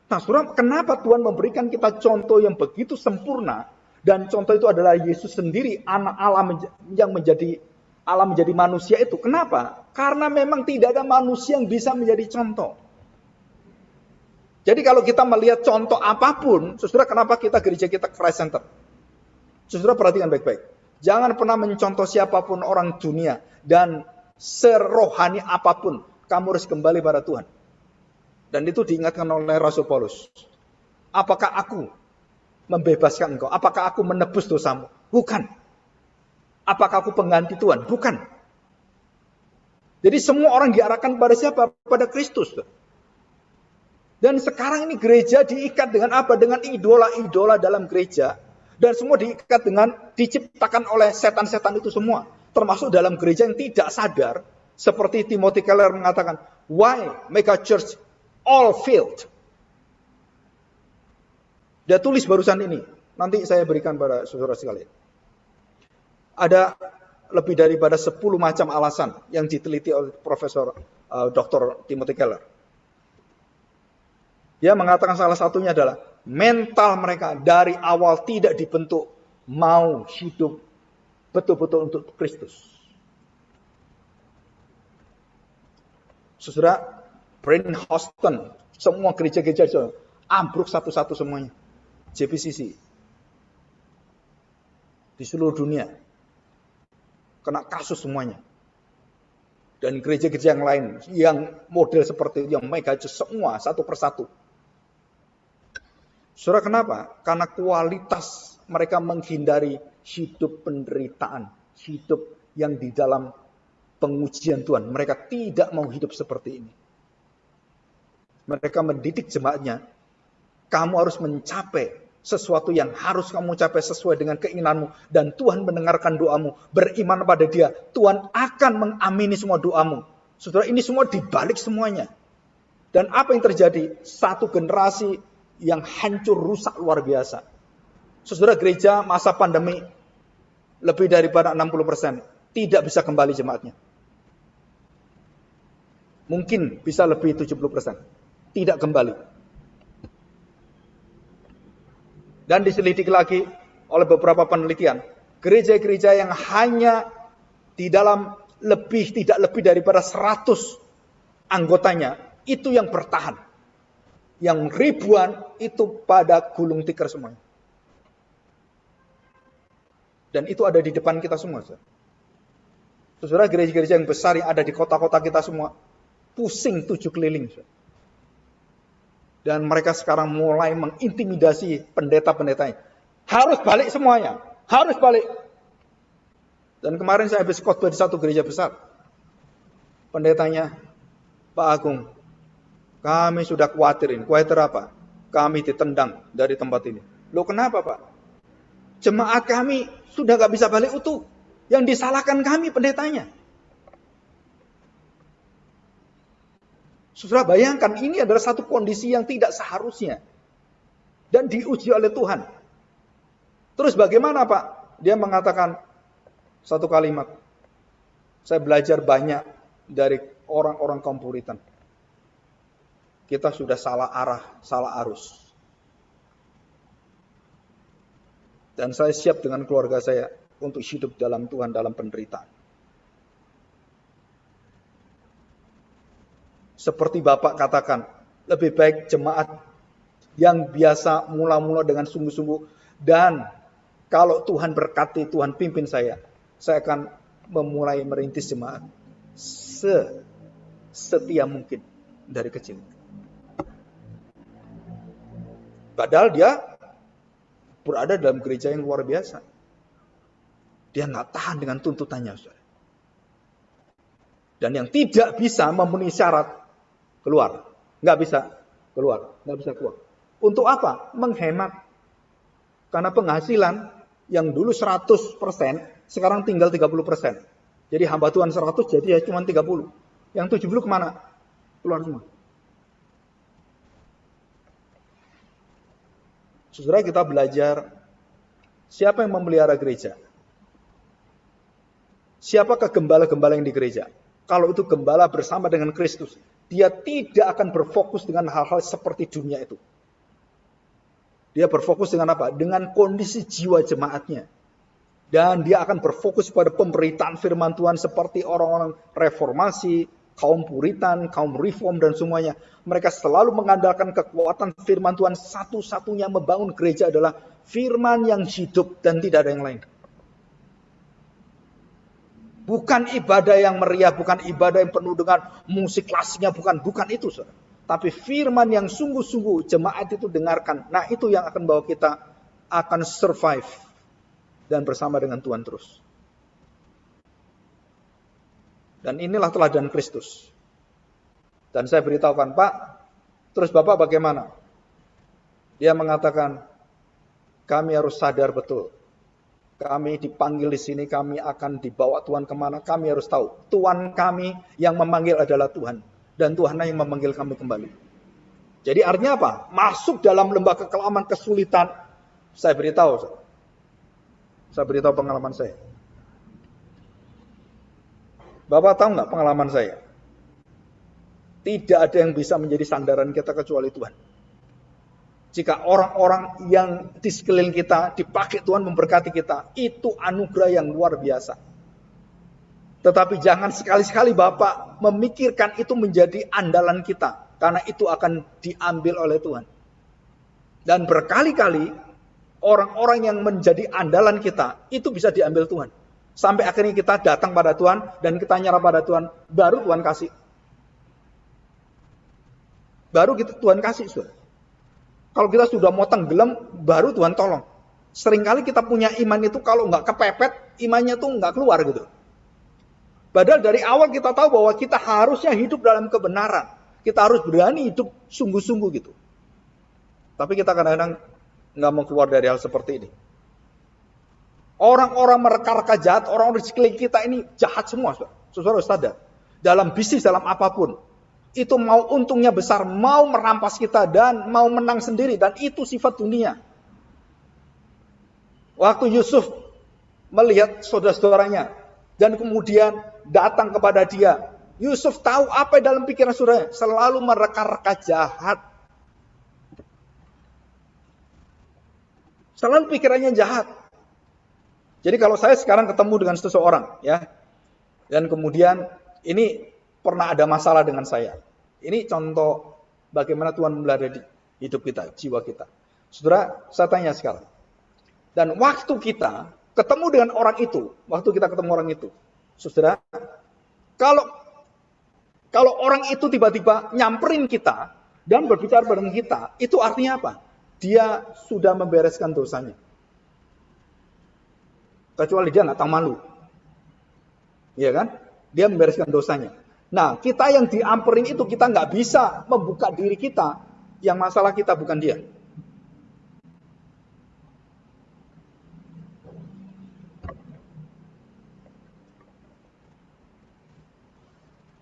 Nah, saudara, kenapa Tuhan memberikan kita contoh yang begitu sempurna? Dan contoh itu adalah Yesus sendiri, anak Allah yang menjadi Allah menjadi manusia itu. Kenapa? Karena memang tidak ada manusia yang bisa menjadi contoh. Jadi kalau kita melihat contoh apapun, saudara, kenapa gereja kita Christ Center? Saudara perhatikan baik-baik. Jangan pernah mencontoh siapapun orang dunia. Dan serohani apapun, kamu harus kembali pada Tuhan. Dan itu diingatkan oleh Rasul Paulus. Apakah aku membebaskan engkau? Apakah aku menebus dosamu? Bukan. Apakah aku pengganti Tuhan? Bukan. Jadi semua orang diarahkan pada siapa? Pada Kristus. Dan sekarang ini gereja diikat dengan apa? Dengan idola-idola dalam gereja. Dan semua diikat dengan diciptakan oleh setan-setan itu semua. Termasuk dalam gereja yang tidak sadar. Seperti Timothy Keller mengatakan, why make a church all filled? Dia tulis barusan ini. Nanti saya berikan pada saudara sekalian. Ada lebih daripada 10 macam alasan yang diteliti oleh Profesor Dr. Timothy Keller. Dia mengatakan salah satunya adalah mental mereka dari awal tidak dibentuk mau hidup betul-betul untuk Kristus. Saudara, Brian Houston, semua gereja-gereja ambruk satu-satu semuanya. JPCC. Di seluruh dunia. Kena kasus semuanya. Dan gereja-gereja yang lain, yang model seperti itu, yang mega semua, satu persatu. Saudara, kenapa? Karena kualitas mereka menghindari hidup penderitaan, hidup yang di dalam pengujian Tuhan. Mereka tidak mau hidup seperti ini. Mereka mendidik jemaatnya, kamu harus mencapai sesuatu yang harus kamu capai sesuai dengan keinginanmu. Dan Tuhan mendengarkan doamu, beriman pada Dia. Tuhan akan mengamini semua doamu. Saudara, ini semua dibalik semuanya. Dan apa yang terjadi? Satu generasi yang hancur, rusak luar biasa. Saudara, gereja masa pandemi lebih daripada 60% tidak bisa kembali jemaatnya. Mungkin bisa lebih 70%. Tidak kembali. Dan diselidiki lagi oleh beberapa penelitian. Gereja-gereja yang hanya di dalam tidak lebih daripada 100 anggotanya, itu yang bertahan. Yang ribuan itu pada gulung tikar semuanya. Dan itu ada di depan kita semua. Saudara, gereja-gereja yang besar yang ada di kota-kota kita semua, pusing 7 keliling. Dan mereka sekarang mulai mengintimidasi pendeta-pendetanya. Harus balik semuanya. Harus balik. Dan kemarin saya habis khotbah di satu gereja besar. Pendetanya, Pak Agung, kami sudah khawatirin. Khawatir apa? Kami ditendang dari tempat ini. Loh, kenapa, Pak? Jemaat kami sudah gak bisa balik utuh. Yang disalahkan kami pendetanya. Saudara, bayangkan ini adalah satu kondisi yang tidak seharusnya. Dan diuji oleh Tuhan. Terus bagaimana, Pak? Dia mengatakan satu kalimat. Saya belajar banyak dari orang-orang kaum Puritan. Kita sudah salah arah, salah arus. Dan saya siap dengan keluarga saya untuk hidup dalam Tuhan, dalam penderitaan. Seperti Bapak katakan, lebih baik jemaat yang biasa mula-mula dengan sungguh-sungguh. Dan kalau Tuhan berkati, Tuhan pimpin saya akan memulai merintis jemaat setia mungkin dari kecil. Padahal dia berada dalam gereja yang luar biasa. Dia nggak tahan dengan tuntutannya, saudara. Dan yang tidak bisa memenuhi syarat, keluar. Nggak bisa keluar. Untuk apa? Menghemat. Karena penghasilan yang dulu 100%, sekarang tinggal 30%. Jadi hamba Tuhan 100, jadi ya cuma 30. Yang 70 kemana? Keluar semua. Saudara, kita belajar siapa yang memelihara gereja. Siapakah gembala-gembala yang di gereja? Kalau itu gembala bersama dengan Kristus, dia tidak akan berfokus dengan hal-hal seperti dunia itu. Dia berfokus dengan apa? Dengan kondisi jiwa jemaatnya. Dan dia akan berfokus pada pemberitaan firman Tuhan seperti orang-orang reformasi, kaum Puritan, kaum Reform dan semuanya. Mereka selalu mengandalkan kekuatan firman Tuhan. Satu-satunya membangun gereja adalah firman yang hidup dan tidak ada yang lain. Bukan ibadah yang meriah, bukan ibadah yang penuh dengan musik klasiknya, bukan itu, saudara. Tapi firman yang sungguh-sungguh jemaat itu dengarkan. Nah, itu yang akan bawa kita akan survive dan bersama dengan Tuhan terus. Dan inilah teladan Kristus. Dan saya beritahukan, Pak, terus Bapak bagaimana? Dia mengatakan, kami harus sadar betul. Kami dipanggil di sini, kami akan dibawa Tuhan kemana, kami harus tahu. Tuhan kami yang memanggil adalah Tuhan. Dan Tuhanlah yang memanggil kami kembali. Jadi artinya apa? Masuk dalam lembah kekelaman, kesulitan. Saya beritahu pengalaman saya. Bapak tahu nggak pengalaman saya? Tidak ada yang bisa menjadi sandaran kita kecuali Tuhan. Jika orang-orang yang di sekeliling kita dipakai Tuhan memberkati kita, itu anugerah yang luar biasa. Tetapi jangan sekali-sekali Bapak memikirkan itu menjadi andalan kita, karena itu akan diambil oleh Tuhan. Dan berkali-kali orang-orang yang menjadi andalan kita itu bisa diambil Tuhan. Sampai akhirnya kita datang pada Tuhan dan kita nyerah pada Tuhan, baru Tuhan kasih. Baru Tuhan kasih, saudara. Kalau kita sudah mau tenggelam, baru Tuhan tolong. Seringkali kita punya iman itu kalau nggak kepepet, imannya tuh nggak keluar gitu. Padahal dari awal kita tahu bahwa kita harusnya hidup dalam kebenaran. Kita harus berani hidup sungguh-sungguh gitu. Tapi kita kadang-kadang nggak mau keluar dari hal seperti ini. Orang-orang mereka-reka jahat, orang-orang di sekeliling kita ini jahat semua, saudara harus sadar. Dalam bisnis, dalam apapun. Itu mau untungnya besar, mau merampas kita dan mau menang sendiri. Dan itu sifat dunia. Waktu Yusuf melihat saudara-saudaranya dan kemudian datang kepada dia, Yusuf tahu apa dalam pikiran saudaranya, selalu mereka-reka jahat. Selalu pikirannya jahat. Jadi kalau saya sekarang ketemu dengan seseorang, ya, dan kemudian ini pernah ada masalah dengan saya. Ini contoh bagaimana Tuhan memelihara hidup kita, jiwa kita. Saudara, saya tanya sekarang. Dan waktu kita ketemu dengan orang itu, saudara, kalau orang itu tiba-tiba nyamperin kita dan berbicara dengan kita, itu artinya apa? Dia sudah membereskan dosanya. Kecuali dia nggak tahu malu. Iya kan? Dia membereskan dosanya. Nah, kita yang diamperin itu, kita nggak bisa membuka diri kita. Yang masalah kita bukan dia.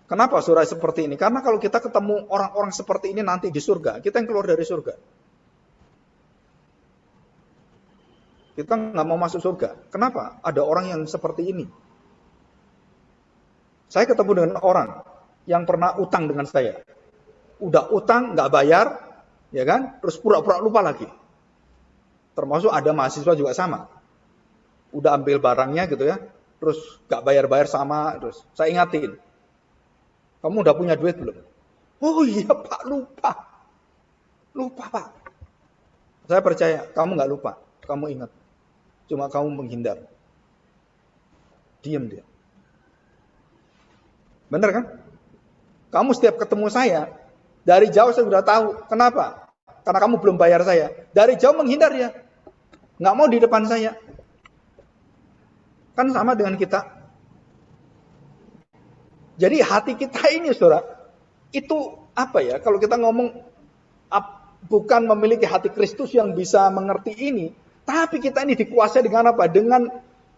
Kenapa saudara seperti ini? Karena kalau kita ketemu orang-orang seperti ini nanti di surga, kita yang keluar dari surga. Kita nggak mau masuk surga. Kenapa? Ada orang yang seperti ini. Saya ketemu dengan orang yang pernah utang dengan saya. Udah utang, nggak bayar, ya kan? Terus pura-pura lupa lagi. Termasuk ada mahasiswa juga sama. Udah ambil barangnya gitu ya, terus nggak bayar-bayar sama, terus saya ingatin. Kamu udah punya duit belum? Oh iya Pak, lupa. Lupa Pak. Saya percaya, kamu nggak lupa. Kamu ingat. Cuma kamu menghindar. Diam dia. Benar kan? Kamu setiap ketemu saya, dari jauh saya sudah tahu. Kenapa? Karena kamu belum bayar saya. Dari jauh menghindar dia. Nggak mau di depan saya. Kan sama dengan kita. Jadi hati kita ini, saudara, itu apa ya? Kalau kita ngomong bukan memiliki hati Kristus yang bisa mengerti ini, tapi kita ini dikuasai dengan apa? Dengan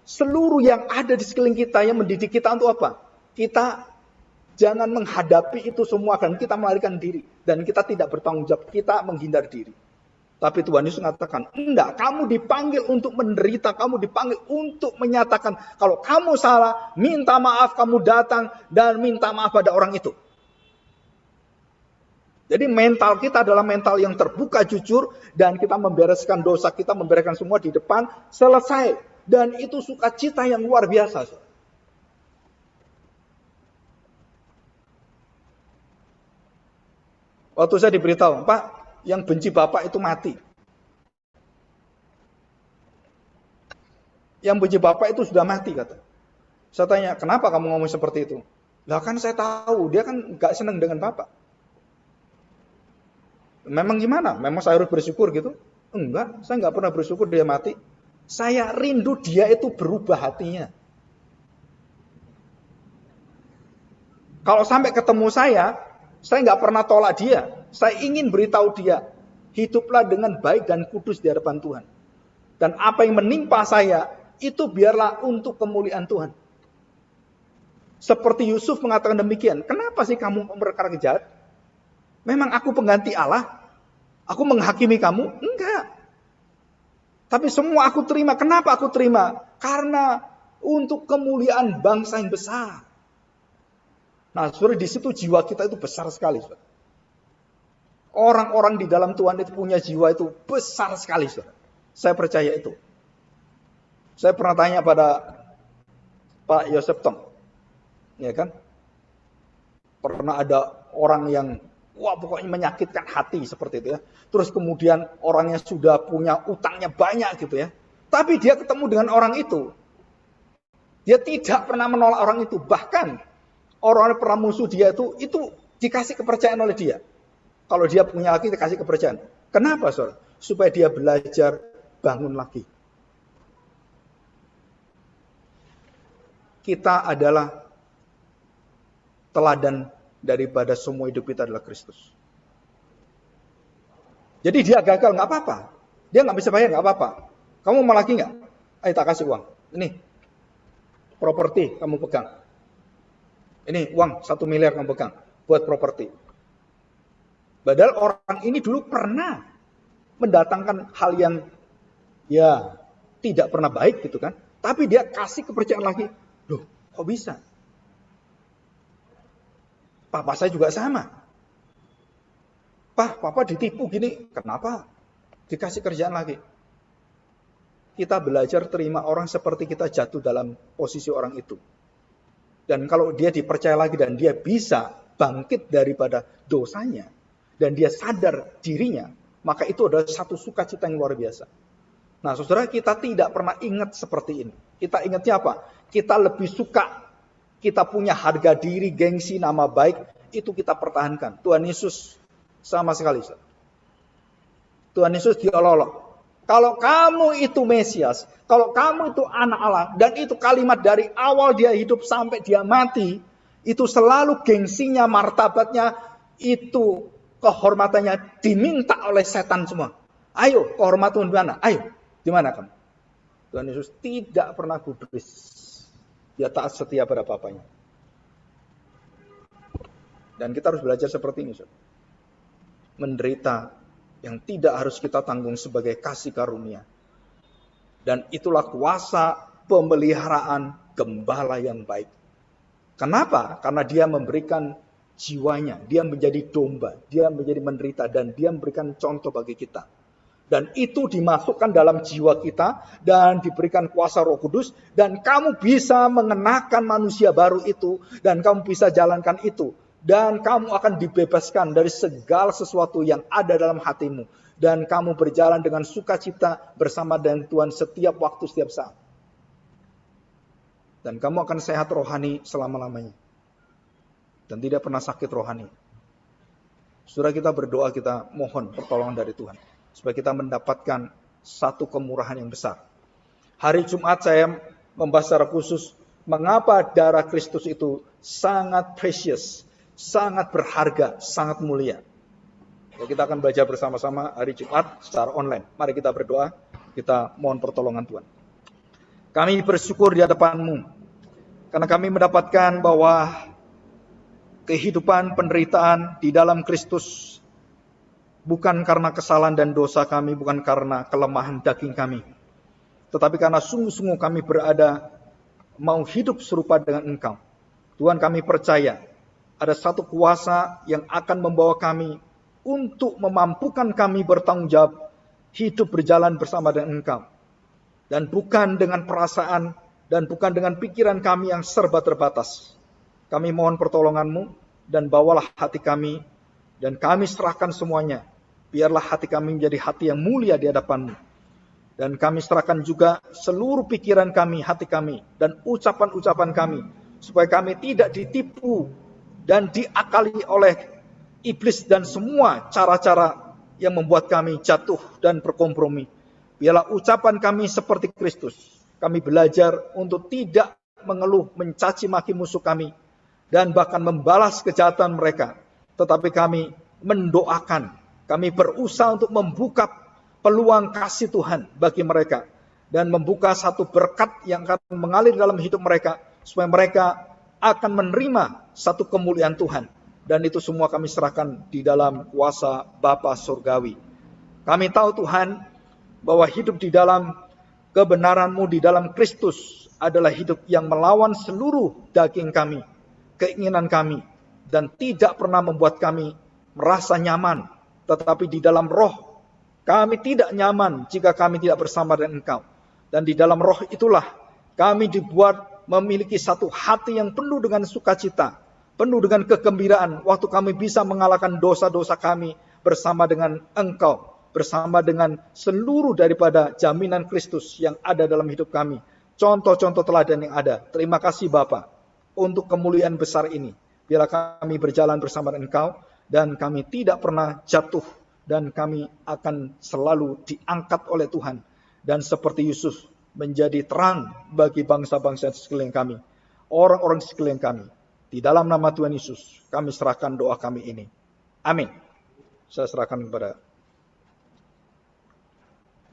seluruh yang ada di sekeliling kita yang mendidik kita untuk apa? Kita jangan menghadapi itu semua dan kita melarikan diri. Dan kita tidak bertanggung jawab, kita menghindar diri. Tapi Tuhan Yesus mengatakan, enggak, kamu dipanggil untuk menderita, kamu dipanggil untuk menyatakan, kalau kamu salah, minta maaf, kamu datang dan minta maaf pada orang itu. Jadi mental kita adalah mental yang terbuka, jujur, dan kita membereskan dosa kita, membereskan semua di depan, selesai. Dan itu sukacita yang luar biasa. Waktu saya diberitahu, Pak, yang benci Bapak itu mati. Yang benci Bapak itu sudah mati, kata. Saya tanya, kenapa kamu ngomong seperti itu? Lah kan saya tahu, dia kan gak senang dengan Bapak. Memang gimana? Memang saya harus bersyukur gitu? Enggak, saya nggak pernah bersyukur dia mati. Saya rindu dia itu berubah hatinya. Kalau sampai ketemu saya nggak pernah tolak dia. Saya ingin beritahu dia, hiduplah dengan baik dan kudus di hadapan Tuhan. Dan apa yang menimpa saya, itu biarlah untuk kemuliaan Tuhan. Seperti Yusuf mengatakan demikian, kenapa sih kamu memperkara kejahat? Memang aku pengganti Allah? Aku menghakimi kamu? Enggak. Tapi semua aku terima. Kenapa aku terima? Karena untuk kemuliaan bangsa yang besar. Nah, saudara, di situ jiwa kita itu besar sekali, saudara. Orang-orang di dalam Tuhan itu punya jiwa itu besar sekali, saudara. Saya percaya itu. Saya pernah tanya pada Pak Yosef Tong. Ya kan? Pernah ada orang yang pokoknya menyakitkan hati seperti itu ya. Terus kemudian orangnya sudah punya utangnya banyak gitu ya. Tapi dia ketemu dengan orang itu. Dia tidak pernah menolak orang itu. Bahkan orang yang pernah musuh dia itu dikasih kepercayaan oleh dia. Kalau dia punya lagi dikasih kepercayaan. Kenapa, saudara? Supaya dia belajar bangun lagi. Kita adalah teladan daripada semua hidup kita adalah Kristus. Jadi dia gagal, nggak apa-apa. Dia nggak bisa bayar, nggak apa-apa. Kamu mau lagi nggak? Ayo tak kasih uang. Ini, properti kamu pegang. Ini uang 1 miliar kamu pegang buat properti. Padahal orang ini dulu pernah mendatangkan hal yang ya tidak pernah baik gitu kan. Tapi dia kasih kepercayaan lagi. Loh, kok bisa? Papa saya juga sama. Papa ditipu gini. Kenapa? Dikasih kerjaan lagi. Kita belajar terima orang seperti kita jatuh dalam posisi orang itu. Dan kalau dia dipercaya lagi dan dia bisa bangkit daripada dosanya. Dan dia sadar dirinya. Maka itu adalah satu sukacita yang luar biasa. Nah, saudara, kita tidak pernah ingat seperti ini. Kita ingatnya apa? Kita lebih suka. Kita punya harga diri, gengsi, nama baik, itu kita pertahankan. Tuhan Yesus sama sekali. Tuhan Yesus diolok-olok. Kalau kamu itu Mesias, kalau kamu itu anak Allah, dan itu kalimat dari awal dia hidup sampai dia mati, itu selalu gengsinya, martabatnya, itu kehormatannya diminta oleh setan semua. Ayo, kehormatan di mana? Ayo, di mana kamu? Tuhan Yesus tidak pernah gubris. Dia taat setia pada Bapaknya. Dan kita harus belajar seperti ini. Menderita yang tidak harus kita tanggung sebagai kasih karunia. Dan itulah kuasa pemeliharaan gembala yang baik. Kenapa? Karena dia memberikan jiwanya. Dia menjadi domba. Dia menjadi menderita. Dan dia memberikan contoh bagi kita. Dan itu dimasukkan dalam jiwa kita dan diberikan kuasa Roh Kudus. Dan kamu bisa mengenakan manusia baru itu. Dan kamu bisa jalankan itu. Dan kamu akan dibebaskan dari segala sesuatu yang ada dalam hatimu. Dan kamu berjalan dengan sukacita bersama dengan Tuhan setiap waktu, setiap saat. Dan kamu akan sehat rohani selama-lamanya. Dan tidak pernah sakit rohani. Saudara, kita berdoa, kita mohon pertolongan dari Tuhan, supaya kita mendapatkan satu kemurahan yang besar. Hari Jumat saya membahas secara khusus, mengapa darah Kristus itu sangat precious, sangat berharga, sangat mulia. Ya, kita akan belajar bersama-sama hari Jumat secara online. Mari kita berdoa, kita mohon pertolongan Tuhan. Kami bersyukur di hadapan-Mu, karena kami mendapatkan bahwa kehidupan penderitaan di dalam Kristus bukan karena kesalahan dan dosa kami, bukan karena kelemahan daging kami, tetapi karena sungguh-sungguh kami berada mau hidup serupa dengan Engkau. Tuhan, kami percaya ada satu kuasa yang akan membawa kami untuk memampukan kami bertanggung jawab hidup berjalan bersama dengan Engkau. Dan bukan dengan perasaan dan bukan dengan pikiran kami yang serba terbatas. Kami mohon pertolongan-Mu dan bawalah hati kami dan kami serahkan semuanya. Biarlah hati kami menjadi hati yang mulia di hadapan-Mu. Dan kami serahkan juga seluruh pikiran kami, hati kami, dan ucapan-ucapan kami. Supaya kami tidak ditipu dan diakali oleh iblis dan semua cara-cara yang membuat kami jatuh dan berkompromi. Biarlah ucapan kami seperti Kristus. Kami belajar untuk tidak mengeluh, mencaci maki musuh kami, dan bahkan membalas kejahatan mereka. Tetapi kami mendoakan, kami berusaha untuk membuka peluang kasih Tuhan bagi mereka. Dan membuka satu berkat yang akan mengalir dalam hidup mereka. Supaya mereka akan menerima satu kemuliaan Tuhan. Dan itu semua kami serahkan di dalam kuasa Bapa Surgawi. Kami tahu Tuhan, bahwa hidup di dalam kebenaran-Mu di dalam Kristus adalah hidup yang melawan seluruh daging kami, keinginan kami, dan tidak pernah membuat kami merasa nyaman. Tetapi di dalam roh, kami tidak nyaman jika kami tidak bersama dengan Engkau. Dan di dalam roh itulah kami dibuat memiliki satu hati yang penuh dengan sukacita, penuh dengan kegembiraan, waktu kami bisa mengalahkan dosa-dosa kami bersama dengan Engkau, bersama dengan seluruh daripada jaminan Kristus yang ada dalam hidup kami. Contoh-contoh teladan yang ada. Terima kasih Bapa untuk kemuliaan besar ini. Biarlah kami berjalan bersama dengan Engkau dan kami tidak pernah jatuh dan kami akan selalu diangkat oleh Tuhan dan seperti Yusuf menjadi terang bagi bangsa-bangsa di sekeliling kami, orang-orang di sekeliling kami. Di dalam nama Tuhan Yesus kami serahkan doa kami ini. Amin. Saya serahkan kepada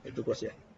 Ibu Kosia.